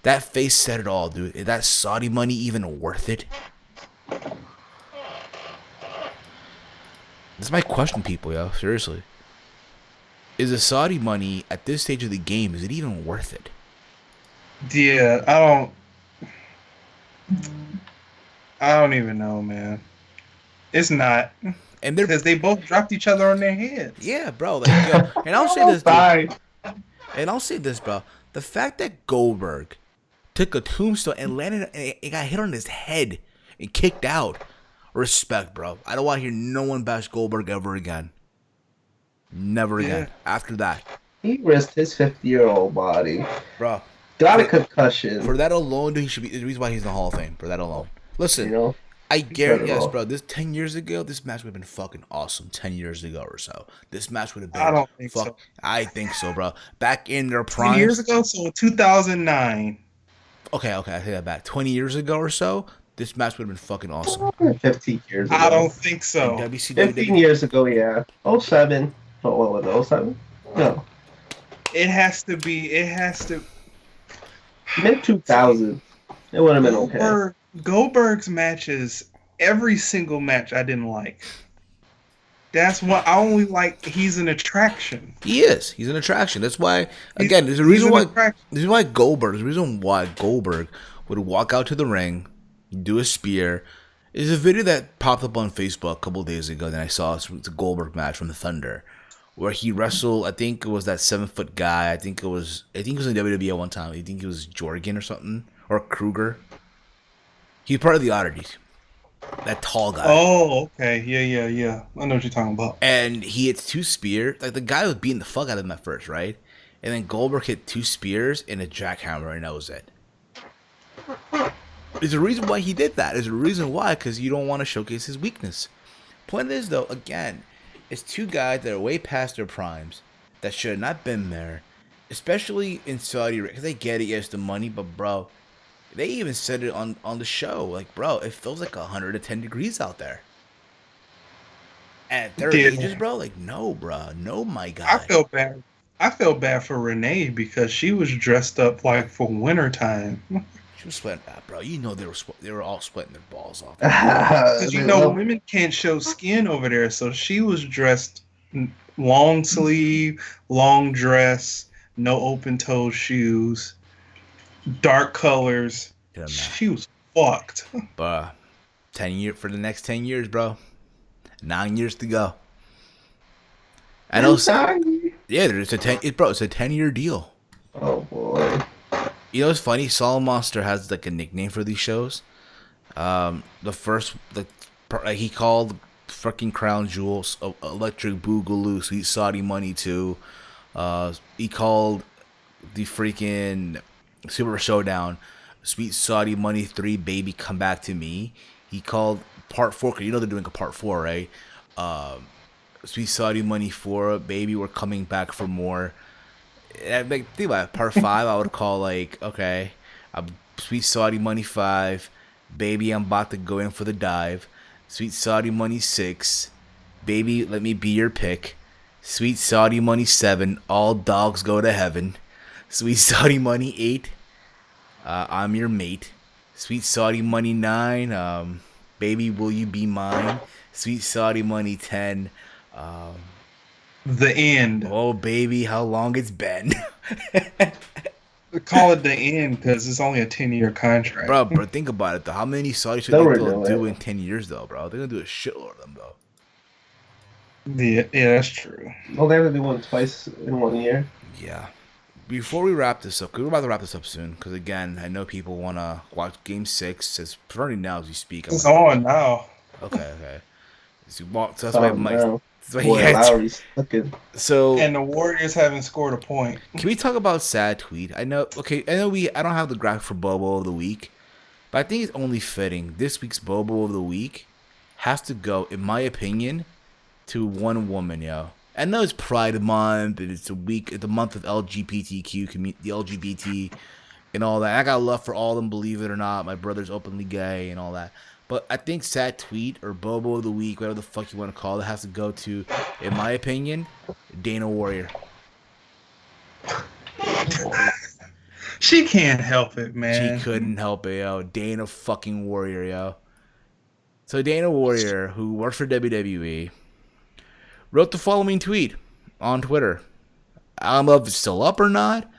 that face said it all, dude. Is that Saudi money even worth it? That's my question, people, yo. Seriously. Is the Saudi money at this stage of the game, is it even worth it? Yeah, I don't even know, man. It's not. And because they both dropped each other on their heads. Yeah, bro. Like, yo, and I'll say this, dude. And I'll say this, bro. The fact that Goldberg took a tombstone and landed and got hit on his head and kicked out. Respect, bro. I don't want to hear no one bash Goldberg ever again. Never again. After that. He risked his 50-year-old body. bro. Got a For, concussion. for that alone, he should be. There's a reason why he's in the Hall of Fame. For that alone. You Listen, know, I guarantee, yes, incredible. bro. This 10 years ago, this match would have been fucking awesome. 10 years ago or so, this match would have I been don't think fuck. so. I think so, bro. Back in their 10 years primes. ago, so 2009. Okay, I take that back. 20 years ago or so, this match would have been fucking awesome. 15 years I ago. don't think In so. WCW, 15 years ago, yeah. 07. Oh, what was it? 07? No. It has to be. It has to. Mid 2000. It would have been okay. Goldberg's matches, every single match I didn't like. That's what I only like. He's an attraction. he is. He's an attraction. That's why. Again, there's a reason why. There's why Goldberg. There's a reason why Goldberg would walk out to the ring, do a spear. There's a video that popped up on Facebook a couple of days ago that I saw. It's a Goldberg match from the Thunder, where he wrestled. I think it was that 7-foot guy. I think it was in WWE at one time. I think it was Jorgen or something, or Kruger. He's part of the Oddities. That tall guy. Oh, okay. Yeah. I know what you're talking about. And he hits 2 spears. Like, the guy was beating the fuck out of him at first, right? And then Goldberg hit 2 spears and a jackhammer, and that was it. There's a reason why he did that. There's a reason why, because you don't want to showcase his weakness. Point is, though, again, it's 2 guys that are way past their primes that should have not been there, especially in Saudi Arabia. Because they get it, yes, the money, but, bro, they even said it on the show. Like, bro, it feels like 110 degrees out there. At their ages, bro, like, no, bro, no, my God. I felt bad. I felt bad for Renee because she was dressed up like for wintertime. She was sweating, bro. You know they were all sweating their balls off. Because women can't show skin over there, so she was dressed long sleeve, long dress, no open toe shoes, dark colors. Yeah, she was fucked. But 10 years for the next 10 years, bro. 9 years to go. I know. Yeah, it's a 10-year deal. Oh boy. You know what's funny? Solid Monster has like a nickname for these shows. The first, he called fucking Crown Jewels, Electric Boogaloo, Sweet Saudi Money 2. He called the freaking Super Showdown, Sweet Saudi Money 3, Baby Come Back to Me. He called Part 4, because you know they're doing a Part 4, right? Sweet Saudi Money 4, Baby, We're Coming Back for More. And, like, think about it, Part 5, I would call, like, okay, Sweet Saudi Money 5, Baby, I'm about to go in for the dive. Sweet Saudi Money 6, Baby, Let Me Be Your Pick. Sweet Saudi Money 7, All Dogs Go to Heaven. Sweet Saudi Money 8, I'm Your Mate. Sweet Saudi Money 9, Baby, Will You Be Mine? Sweet Saudi Money 10, The End. Oh, baby, how long it's been. They call it The End because it's only a 10-year contract. Bro, think about it, though. How many Saudi should they do in 10 years, though, bro? They're going to do a shitload of them, though. Yeah, that's true. Well, they have to do one twice in 1 year. Yeah. Before we wrap this up, because we're about to wrap this up soon, because, again, I know people want to watch Game 6. It's starting now as we speak. It's on now. Okay. So that's why Mike... Lowry's looking. So, and the Warriors haven't scored a point. Can we talk about sad tweet? I know I don't have the graphic for Bobo of the week, but I think it's only fitting. This week's Bobo of the week has to go, in my opinion, to one woman, yo. I know it's Pride Month and it's the month of LGBTQ, the LGBT and all that. I got love for all of them, believe it or not. My brother's openly gay and all that. But I think sad tweet or Bobo of the week, whatever the fuck you want to call it, has to go to, in my opinion, Dana Warrior. She can't help it, man. She couldn't help it, yo. Dana fucking Warrior, yo. So Dana Warrior, who works for WWE, wrote the following tweet on Twitter. I don't know if it's still up or not,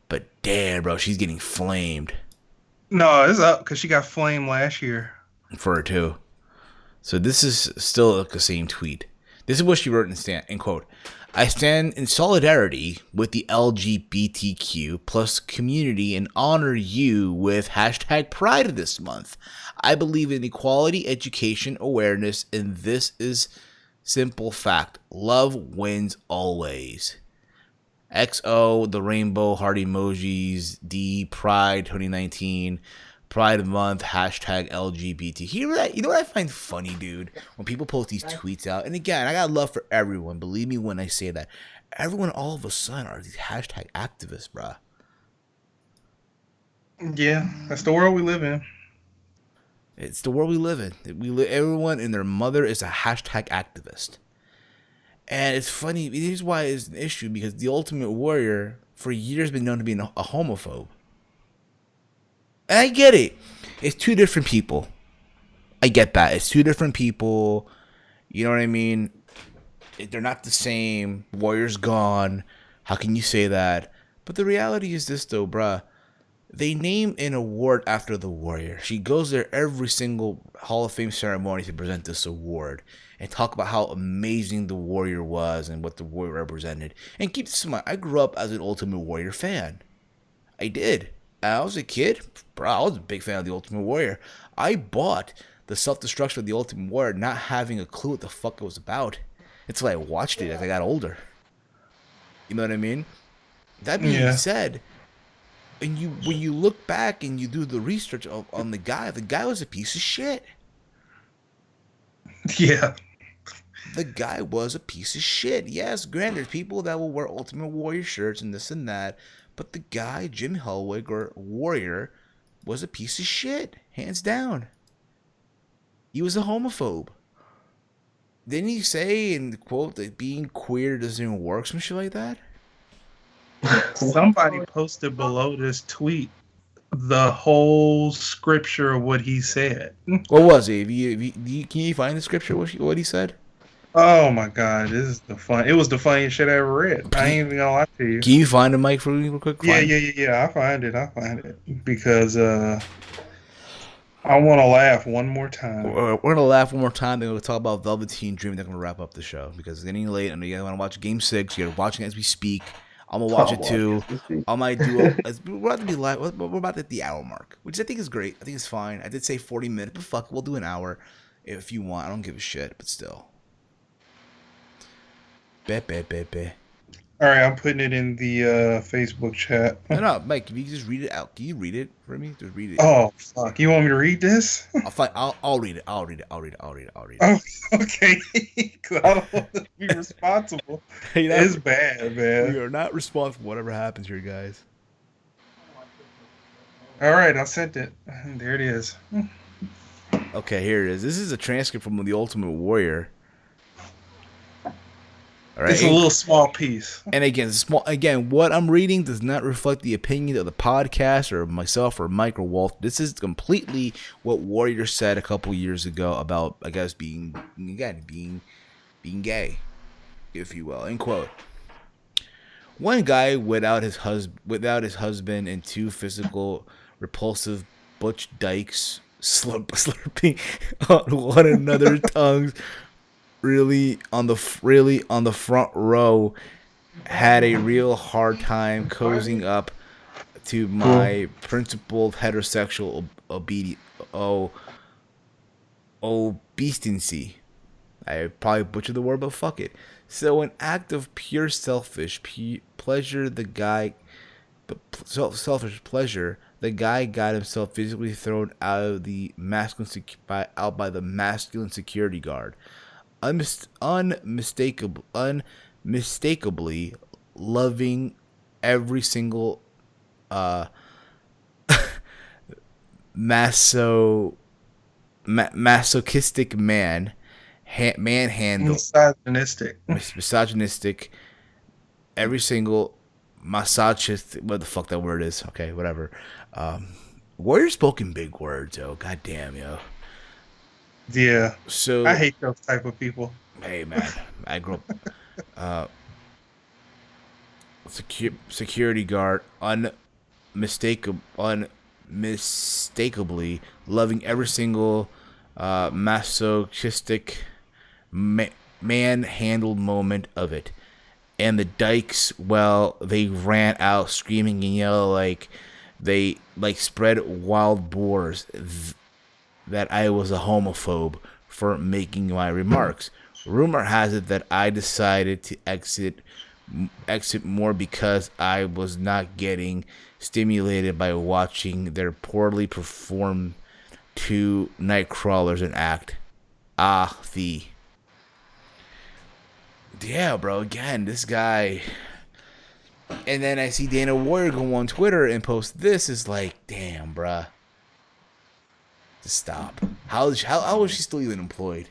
but damn, bro, she's getting flamed. No, it's up because she got flamed last year. For her too. So this is still the same tweet. This is what she wrote in quote. I stand in solidarity with the LGBTQ plus community and honor you with hashtag Pride this month. I believe in equality, education, awareness, and this is simple fact. Love wins always. XO, the rainbow heart emojis, D, Pride 2019, Pride Month, hashtag LGBT. You know what I find funny, dude? When people post these tweets out, and again, I got love for everyone. Believe me when I say that. Everyone all of a sudden are these hashtag activists, bruh. Yeah, that's the world we live in. It's the world we live in. Everyone and their mother is a hashtag activist. And it's funny. Here's why it's an issue, because the Ultimate Warrior for years been known to be a homophobe. And I get it. It's two different people. I get that. It's two different people. You know what I mean? They're not the same. Warrior's gone. How can you say that? But the reality is this, though, bruh. They name an award after the Warrior. She goes there every single Hall of Fame ceremony to present this award and talk about how amazing the Warrior was and what the Warrior represented. And keep this in mind, I grew up as an Ultimate Warrior fan. I did. I was a kid, bro. I was a big fan of the Ultimate Warrior. I bought the self-destruction of the Ultimate Warrior not having a clue what the fuck it was about until I watched it as I got older. You know what I mean? That being said, and when you look back and you do the research on the guy was a piece of shit. Yeah. The guy was a piece of shit. Yes, granted, there's people that will wear Ultimate Warrior shirts and this and that, but the guy, Jim Hellwig, or Warrior, was a piece of shit, hands down. He was a homophobe. Didn't he say in the quote that being queer doesn't work, some shit like that? Somebody posted below this tweet the whole scripture of what he said. What was it? Can you find the scripture? What he said? Oh my god, this is it was the funniest shit I ever read. I ain't even gonna lie to you. Can you find the mic for me real quick? Yeah. I'll find it because I want to laugh one more time. We're gonna laugh one more time. Then we'll talk about Velveteen Dream. Then we're gonna wrap up the show because it's getting late. I know you guys want to watch Game 6. You're watching as we speak. I'm gonna watch it too. I might do. We're about to be live. We're about at the hour mark, which I think is great. I think it's fine. I did say 40 minutes, but fuck, we'll do an hour if you want. I don't give a shit, but still. Bet. All right, I'm putting it in the Facebook chat. No, Mike. If you just read it out, can you read it for me? Just read it. Oh fuck! You want me to read this? I'll read it. I'll read it. Oh, okay. I don't want to be responsible. It's bad, man. We are not responsible for whatever happens here, guys. All right, I sent it. There it is. Okay, here it is. This is a transcript from the Ultimate Warrior. All right. It's a little small piece. And again, what I'm reading does not reflect the opinion of the podcast or myself or Mike or Walt. This is completely what Warrior said a couple years ago about, I guess, being gay, if you will. End quote. One guy without his husband and two physical repulsive butch dykes slurping on one another's tongues. Really on the front row, had a real hard time cozying up to my principled heterosexual obedience. I probably butchered the word, but fuck it. So, an act of pure selfish pleasure, the guy got himself physically thrown out of the by the masculine security guard. Unmistakably loving every single masochistic manhandle, misogynistic, every single misogynist, what the fuck that word is, okay, whatever. Warrior spoken big words, yo. God damn, yo. Yeah. So I hate those type of people. Hey man, I grew up security guard, unmistakably loving every single masochistic man-handled moment of it. And the dykes, well, they ran out screaming and yelling like they spread wild boars that I was a homophobe for making my remarks. Rumor has it that I decided to exit exit more because I was not getting stimulated by watching their poorly perform two night crawlers and act. Yeah, bro, again, this guy. And then I see Dana Warrior go on Twitter and post this. Is like, damn, bruh. Just stop. How is she still even employed?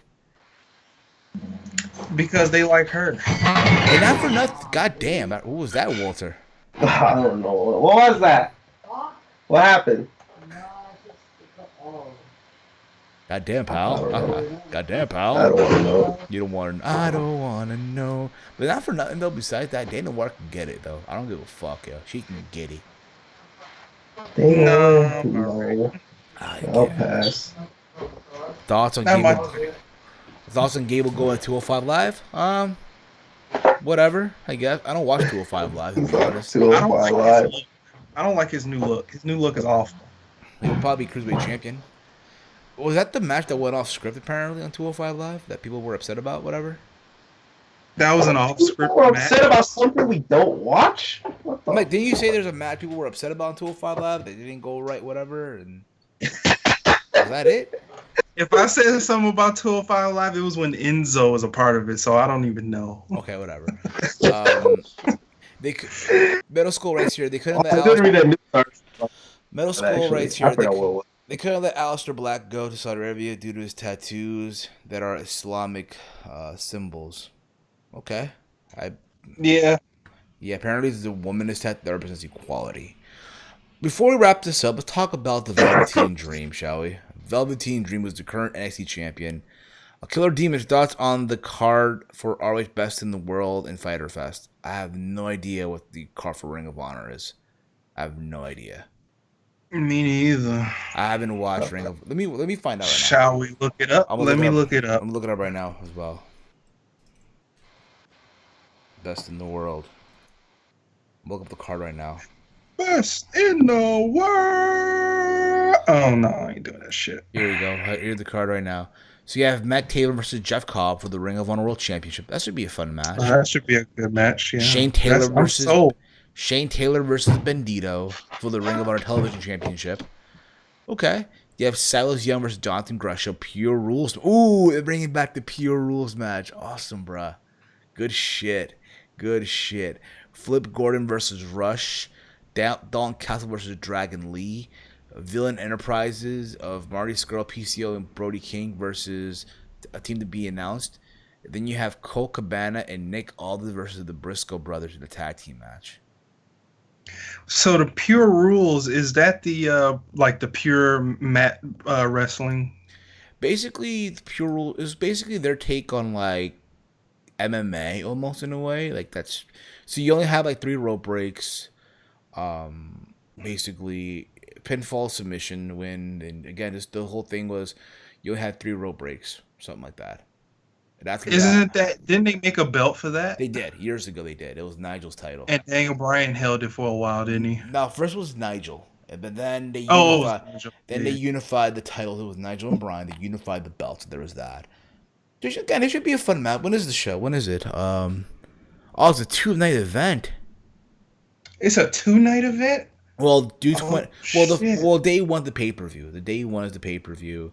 Because they like her. And not for nothing. God damn. Who was that, Walter? I don't know. What was that? What happened? Goddamn, pal. Goddamn, pal. I don't want to know. You don't want to. I don't want to know. But not for nothing, though. Besides that, Dana Warrior can get it, though. I don't give a fuck, yo. She can get it. No. I'll pass. Thoughts on Gable? Thoughts on Gable going 205 Live? Whatever, I guess. I don't watch 205 Live, to be honest. 205 Live. I don't like his new look. His new look is awful. He'll probably be Cruiserweight champion. Was that the match that went off script apparently on 205 Live that people were upset about? Whatever. That was an off script We're match. upset about something we don't watch. What the? Like, didn't you say there's a match people were upset about on 205 Live that didn't go right? Whatever. And is that it? If I said something about 205 Live, it was when Enzo was a part of it, so I don't even know. Okay, whatever. Middle School writes here. They couldn't let Middle School writes here. They couldn't let Aleister Black go to Saudi Arabia due to his tattoos that are Islamic symbols. Okay. Yeah. Yeah, apparently the woman is that represents equality. Before we wrap this up, let's talk about the Velveteen Dream, shall we? Velveteen Dream was the current NXT champion. Killer Demon's thoughts on the card for ROH Best in the World and Fyter Fest. I have no idea what the card for Ring of Honor is. I have no idea. Me neither. I haven't watched Ring of. Let me find out right now. Shall we look it up? Let me look it up. I'm looking it up right now as well. Best in the World. Look up the card right now. Best in the world. Oh no, I ain't doing that shit. Here we go. Here's the card right now. So you have Matt Taylor versus Jeff Cobb for the Ring of Honor World Championship. That should be a fun match. That should be a good match. Yeah. Shane Taylor versus Bandito for the Ring of Honor Television Championship. Okay. You have Silas Young versus Jonathan Gresham. Pure Rules. Ooh, they're bringing back the Pure Rules match. Awesome, bruh. Good shit. Good shit. Flip Gordon versus Rush. Dalton Castle versus Dragon Lee. Villain Enterprises of Marty Scurll, PCO, and Brody King versus a team to be announced. Then you have Cole Cabana and Nick Aldis versus the Briscoe brothers in a tag team match. So the Pure Rules, is that the like the pure mat wrestling? Basically, the Pure Rule is basically their take on like MMA almost in a way. Like that's so you only have like 3 rope breaks, basically pinfall, submission, win, and again, just the whole thing was you only had 3 rope breaks, something like that. Didn't they make a belt for that? They did. Years ago they did. It was Nigel's title. And Daniel Bryan held it for a while, didn't he? No, first was Nigel. But then they unified the titles. It was Nigel and Bryan. They unified the belts. There was that. Again, it should be a fun match. When is the show? When is it? It's a 2-night event. It's a 2-night event? Well, day 1 the pay-per-view. The day 1 is the pay-per-view.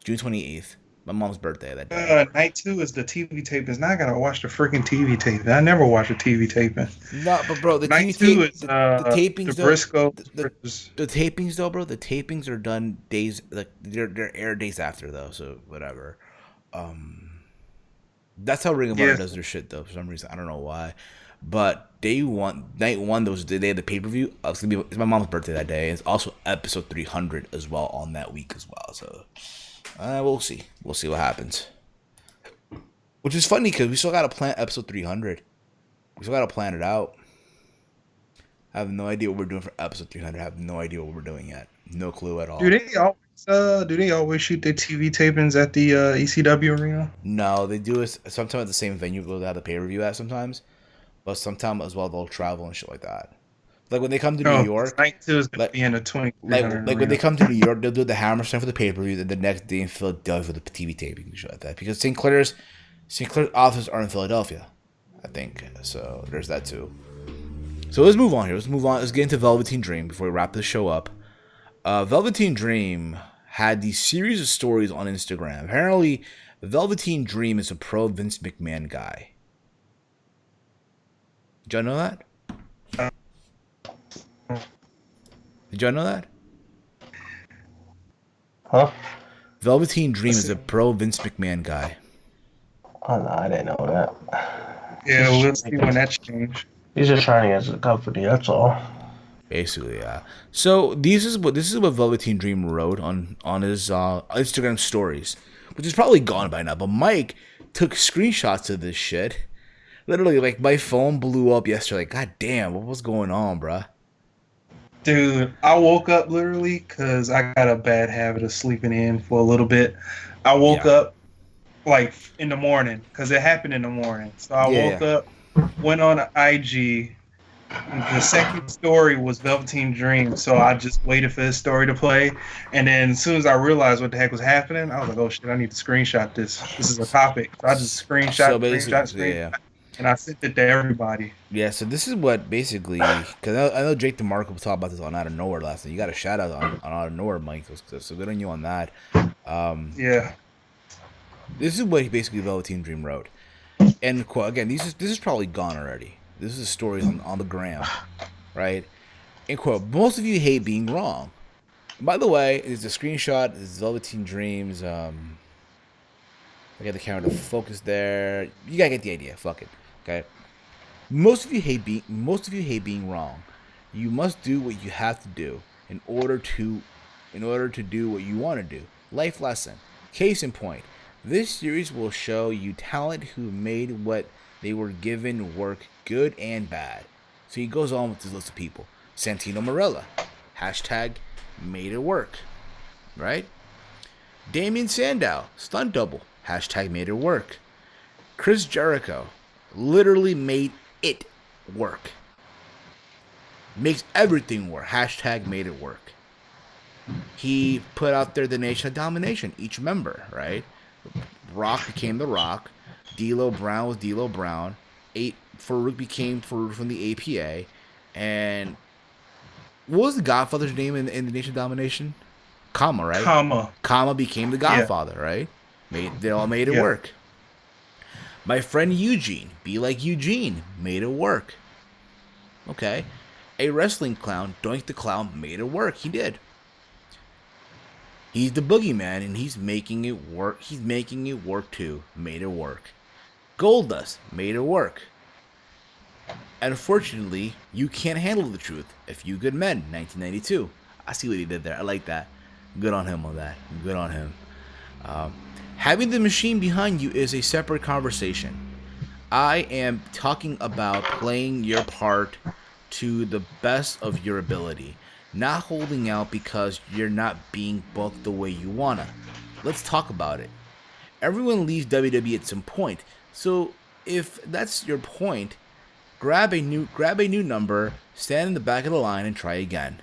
June 28th. My mom's birthday that day. Night 2 is the TV tapings. Now I gotta watch the freaking TV taping. I never watch a TV taping. No, but bro, the night TV 2 is the tapings. The Briscoe. The tapings though, bro. The tapings are done days like they're aired days after though. So whatever. That's how Ring of Honor does their shit though. For some reason, I don't know why. But night 1, was the day of the pay per view. It's my mom's birthday that day. It's also episode 300 as well on that week as well. So. We'll see. We'll see what happens. Which is funny because we still got to plan episode 300. We still got to plan it out. I have no idea what we're doing for episode 300. I have no idea what we're doing yet. No clue at all. Do they always shoot their TV tapings at the ECW arena? No, they do it sometimes at the same venue they'll have the pay-per-view at sometimes. But sometimes as well they'll travel and shit like that. Like when they come to New York, night 2 is gonna be in a 20. Like when they come to New York, they'll do the Hammerstein for the pay per view, then the next day in Philadelphia for the TV taping and shit like that. Because St. Clair's offices are in Philadelphia. think. So there's that too. So let's move on here. Let's get into Velveteen Dream before we wrap this show up. Velveteen Dream had these series of stories on Instagram. Apparently, Velveteen Dream is a pro Vince McMahon guy. Did y'all know that? Did y'all know that? Huh? Velveteen Dream is a pro Vince McMahon guy. Oh no, I didn't know that. Yeah, we'll see when that changes. He's just trying to get to the company. That's all. Basically, yeah. So this is what Velveteen Dream wrote on his Instagram stories, which is probably gone by now. But Mike took screenshots of this shit. Literally, like, my phone blew up yesterday. Like, God damn, what was going on, bruh? Dude, I woke up literally because I got a bad habit of sleeping in for a little bit. I woke up like in the morning because it happened in the morning. So I woke up, went on IG. The second story was Velveteen Dream, so I just waited for this story to play. And then as soon as I realized what the heck was happening, I was like, oh shit, I need to screenshot this. This is a topic. So I just screenshot. And I sent it to everybody. Yeah, so this is what basically, because I know Jake DeMarco was talking about this on Out of Nowhere last night. You got a shout out on Out of Nowhere, Mike. So good on you on that. Yeah. This is what basically Velveteen Dream wrote. And quote, again, this is probably gone already. This is a story on the gram, right? And quote, most of you hate being wrong. By the way, it's a screenshot. This is Velveteen Dreams. I got the camera to focus there. You gotta get the idea. Fuck it. Okay. Most of you hate being wrong. You must do what you have to do in order to do what you want to do. Life lesson. Case in point. This series will show you talent who made what they were given work, good and bad. So he goes on with this list of people. Santino Marella. Hashtag made it work. Right? Damien Sandow. Stunt double. Hashtag made it work. Chris Jericho literally made it work. Makes everything work. Hashtag made it work. He put out there the Nation of Domination, each member, right? Rock became The Rock. D'Lo Brown was D'Lo Brown. Farouk became Farouk from the APA. And what was the Godfather's name in the Nation of Domination? Kama, right? Kama became the Godfather, right? They all made it work. My friend Eugene, Be Like Eugene, made it work. Okay. A wrestling clown, Doink the Clown, made it work. He did. He's the boogeyman, and he's making it work. He's making it work too. Made it work. Goldust made it work. Unfortunately, You Can't Handle the Truth. A Few Good Men, 1992. I see what he did there. I like that. Good on him on that. Good on him. Having the machine behind you is a separate conversation. I am talking about playing your part to the best of your ability, not holding out because you're not being booked the way you wanna. Let's talk about it. Everyone leaves WWE at some point, so if that's your point, grab a new number, stand in the back of the line, and try again.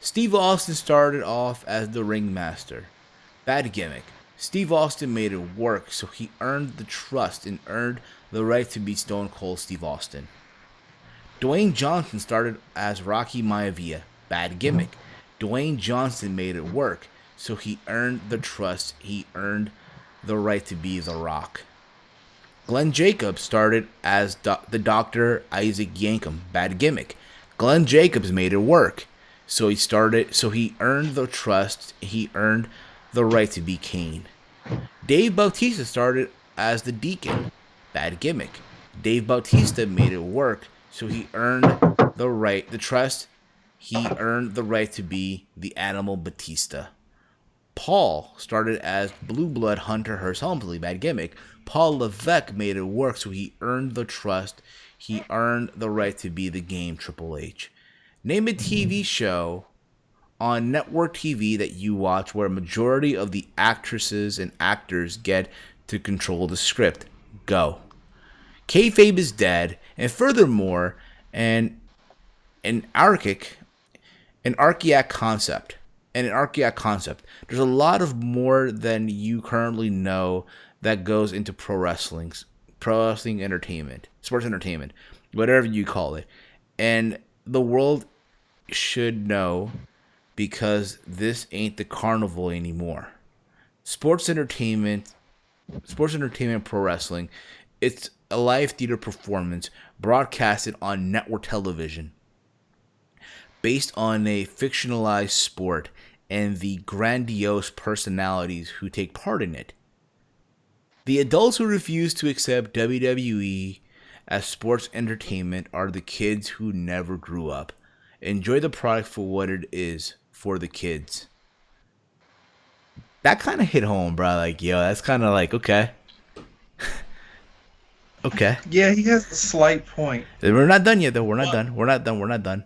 Steve Austin started off as the ringmaster. Bad gimmick. Steve Austin made it work, so he earned the trust and earned the right to be Stone Cold Steve Austin. Dwayne Johnson started as Rocky Maivia. Bad gimmick. Dwayne Johnson made it work, so he earned the trust. He earned the right to be The Rock. Glenn Jacobs started as the Dr. Isaac Yankem. Bad gimmick. Glenn Jacobs made it work, so he earned the trust. He earned the right to be Kane. Dave Bautista started as the Deacon. Bad gimmick. Dave Bautista made it work, so he earned the trust. He earned the right to be the Animal Batista. Paul started as Blue Blood Hunter Hearst Helmsley. Bad gimmick. Paul Levesque made it work, so he earned the trust. He earned the right to be the Game Triple H. Name a TV show on network TV that you watch where a majority of the actresses and actors get to control the script. Go. Kayfabe is dead, and furthermore, an archaic concept. There's a lot of more than you currently know that goes into pro wrestling pro wrestling entertainment, sports entertainment, whatever you call it. And the world should know, because this ain't the carnival anymore. Sports entertainment pro wrestling, it's a live theater performance broadcasted on network television based on a fictionalized sport and the grandiose personalities who take part in it. The adults who refuse to accept WWE as sports entertainment are the kids who never grew up. Enjoy the product for what it is, for the kids. That kind of hit home, bro. Like, yo, that's kind of like, okay. Okay. Yeah, he has a slight point. We're not done yet, though. We're not done.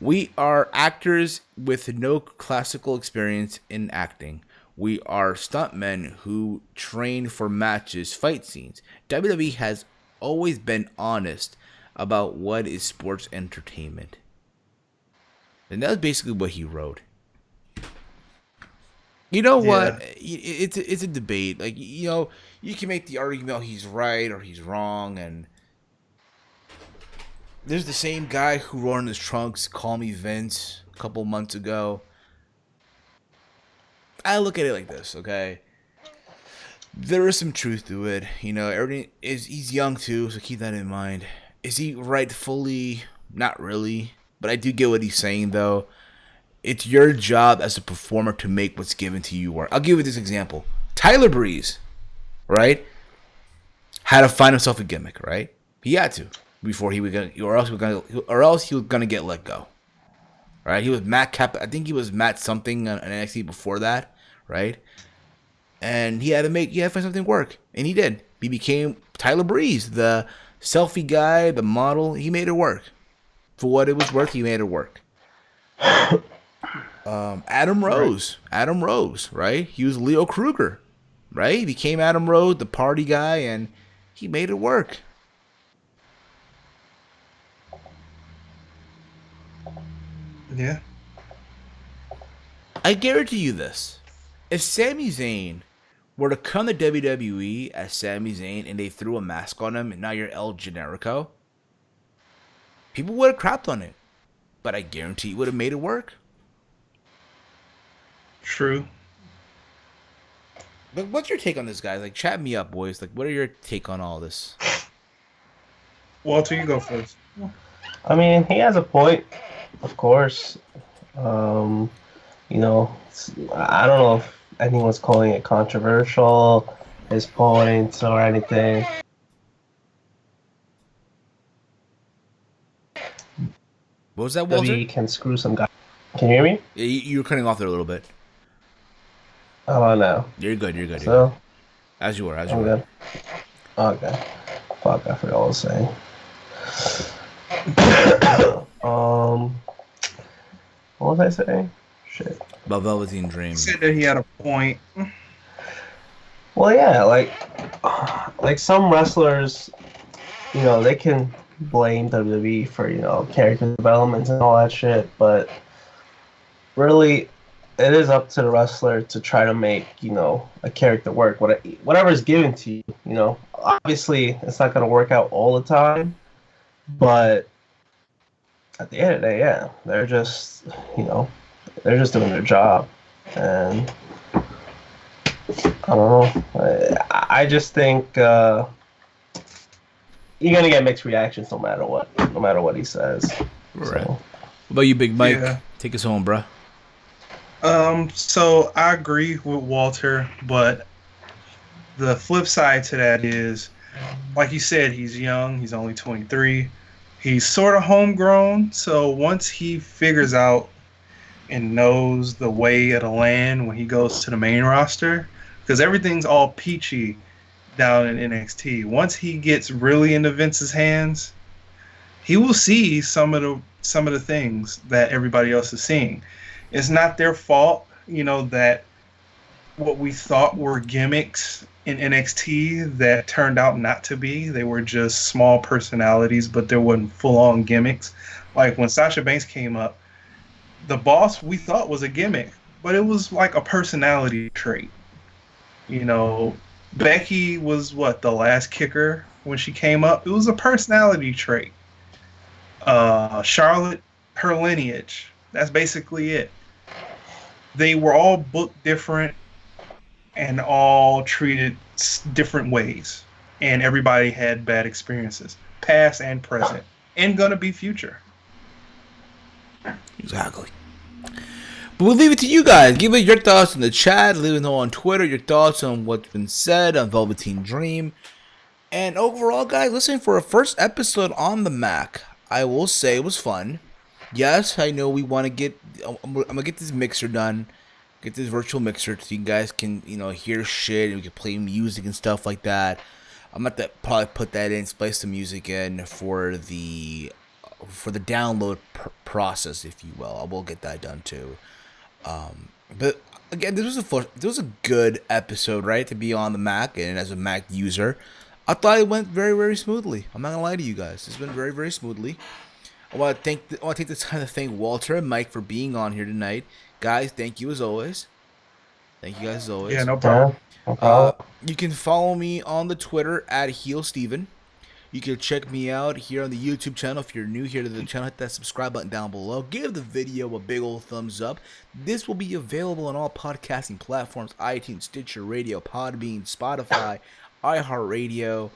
We are actors with no classical experience in acting. We are stuntmen who train for matches, fight scenes. WWE has always been honest about what is sports entertainment. And that's basically what he wrote. You know what? It's a debate. Like, you know, you can make the argument he's right or he's wrong, and there's the same guy who wrote in his trunks, "Call me Vince," a couple months ago. I look at it like this, okay? There is some truth to it. You know, everything is, he's young too, so keep that in mind. Is he right fully? Not really. But I do get what he's saying, though. It's your job as a performer to make what's given to you work. I'll give you this example. Tyler Breeze, right, had to find himself a gimmick, right? He had to before he was gonna, or else he was gonna get let go, right? He was Matt Cap. I think he was Matt something on NXT before that, right? And he had to find something work, and he did. He became Tyler Breeze, the selfie guy, the model. He made it work. For what it was worth, he made it work. Adam Rose, right? He was Leo Kruger, right? He became Adam Rose, the party guy, and he made it work. Yeah. I guarantee you this. If Sami Zayn were to come to WWE as Sami Zayn and they threw a mask on him and now you're El Generico, people would have crapped on it. But I guarantee you would have made it work. True. But what's your take on this, guys? Like, chat me up, boys. Like, what are your take on all this? Walter, you go first. I mean, he has a point, of course. You know, I don't know if anyone's calling it controversial, his points or anything. What was that, Walter? WWE can screw some guy. Can you hear me? Yeah, you were cutting off there a little bit. How about now? You're good. So, As you were. good. Okay. Fuck, I forgot what I was saying. What was I saying? Shit. About Velveteen Dream. He said that he had a point. Well, yeah, like some wrestlers, you know, they can blame WWE for, you know, character development and all that shit, but really, it is up to the wrestler to try to make, you know, a character work. Whatever is given to you, you know. Obviously, it's not going to work out all the time, but at the end of the day, yeah, they're just, you know, they're just doing their job. And I don't know. I just think you're going to get mixed reactions no matter what he says. Right. So. What about you, Big Mike? Yeah. Take us home, bruh. So I agree with Walter, but the flip side to that is, like you said, he's young. He's only 23. He's sort of homegrown. So once he figures out and knows the way of the land when he goes to the main roster, because everything's all peachy down in NXT. Once he gets really into Vince's hands, he will see some of the things that everybody else is seeing. It's not their fault, you know, that what we thought were gimmicks in NXT that turned out not to be. They were just small personalities, but there wasn't full-on gimmicks. Like when Sasha Banks came up, the boss we thought was a gimmick, but it was like a personality trait. You know, Becky was what, the last kicker when she came up. It was a personality trait. Charlotte, her lineage. That's basically it. They were all booked different and all treated different ways, and everybody had bad experiences, past and present, and gonna be future. Exactly. But we'll leave it to you guys. Give us your thoughts in the chat. Leave us know on Twitter your thoughts on what's been said on Velveteen Dream. And overall, guys, listen, for a first episode on the Mac, I will say it was fun. Yes, I know we want to get. I'm gonna get this mixer done, get this virtual mixer so you guys can hear shit and we can play music and stuff like that. I'm gonna probably put that in, splice the music in for the download process, if you will. I will get that done too. But again, this was a good episode, right? To be on the Mac and as a Mac user, I thought it went very, very smoothly. I'm not gonna lie to you guys. It's been very, very smoothly. I want to take this time to thank Walter and Mike for being on here tonight, guys. Thank you as always. Thank you guys as always. Yeah, no problem. You can follow me on the Twitter at HeelSteven. You can check me out here on the YouTube channel. If you're new here to the channel, hit that subscribe button down below. Give the video a big old thumbs up. This will be available on all podcasting platforms: iTunes, Stitcher Radio, Podbean, Spotify, iHeart Radio.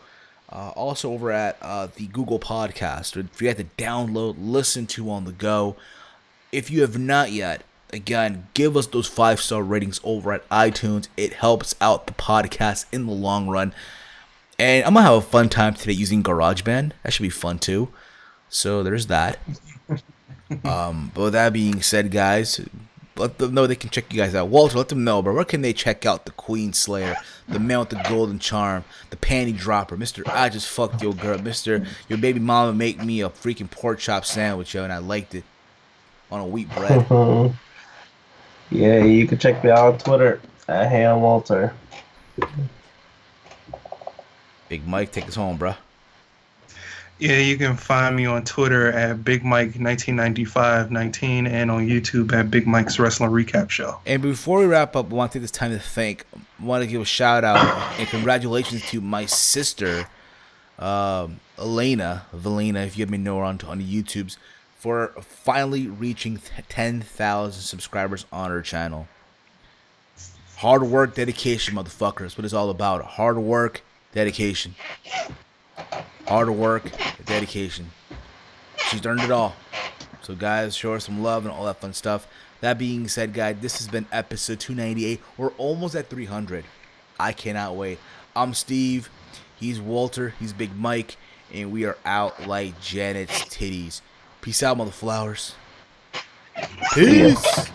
Also over at the Google Podcast. Don't forget to download, listen to on the go. If you have not yet, again, give us those 5-star ratings over at iTunes. It helps out the podcast in the long run. And I'm going to have a fun time today using GarageBand. That should be fun too. So there's that. But with that being said, guys, let them know they can check you guys out. Walter, let them know, bro. Where can they check out the Queen Slayer, the man with the golden charm, the panty dropper, Mr. I just fucked your girl, Mr. Your baby mama make me a freaking pork chop sandwich, yo, and I liked it on a wheat bread. Yeah, you can check me out on Twitter at HeyI'mWalter. Big Mike, take us home, bro. Yeah, you can find me on Twitter at Big Mike 199519 and on YouTube at Big Mike's Wrestling Recap Show. And before we wrap up, I want to take this time to want to give a shout out and congratulations to my sister, Elena, if you haven't know her on the YouTubes, for finally reaching 10,000 subscribers on her channel. Hard work, dedication, motherfuckers. That's what it's all about. Hard work, dedication. Hard work, dedication. She's earned it all. So, guys, show her some love and all that fun stuff. That being said, guys, this has been episode 298. We're almost at 300. I cannot wait. I'm Steve. He's Walter. He's Big Mike. And we are out like Janet's titties. Peace out, motherflowers. Peace.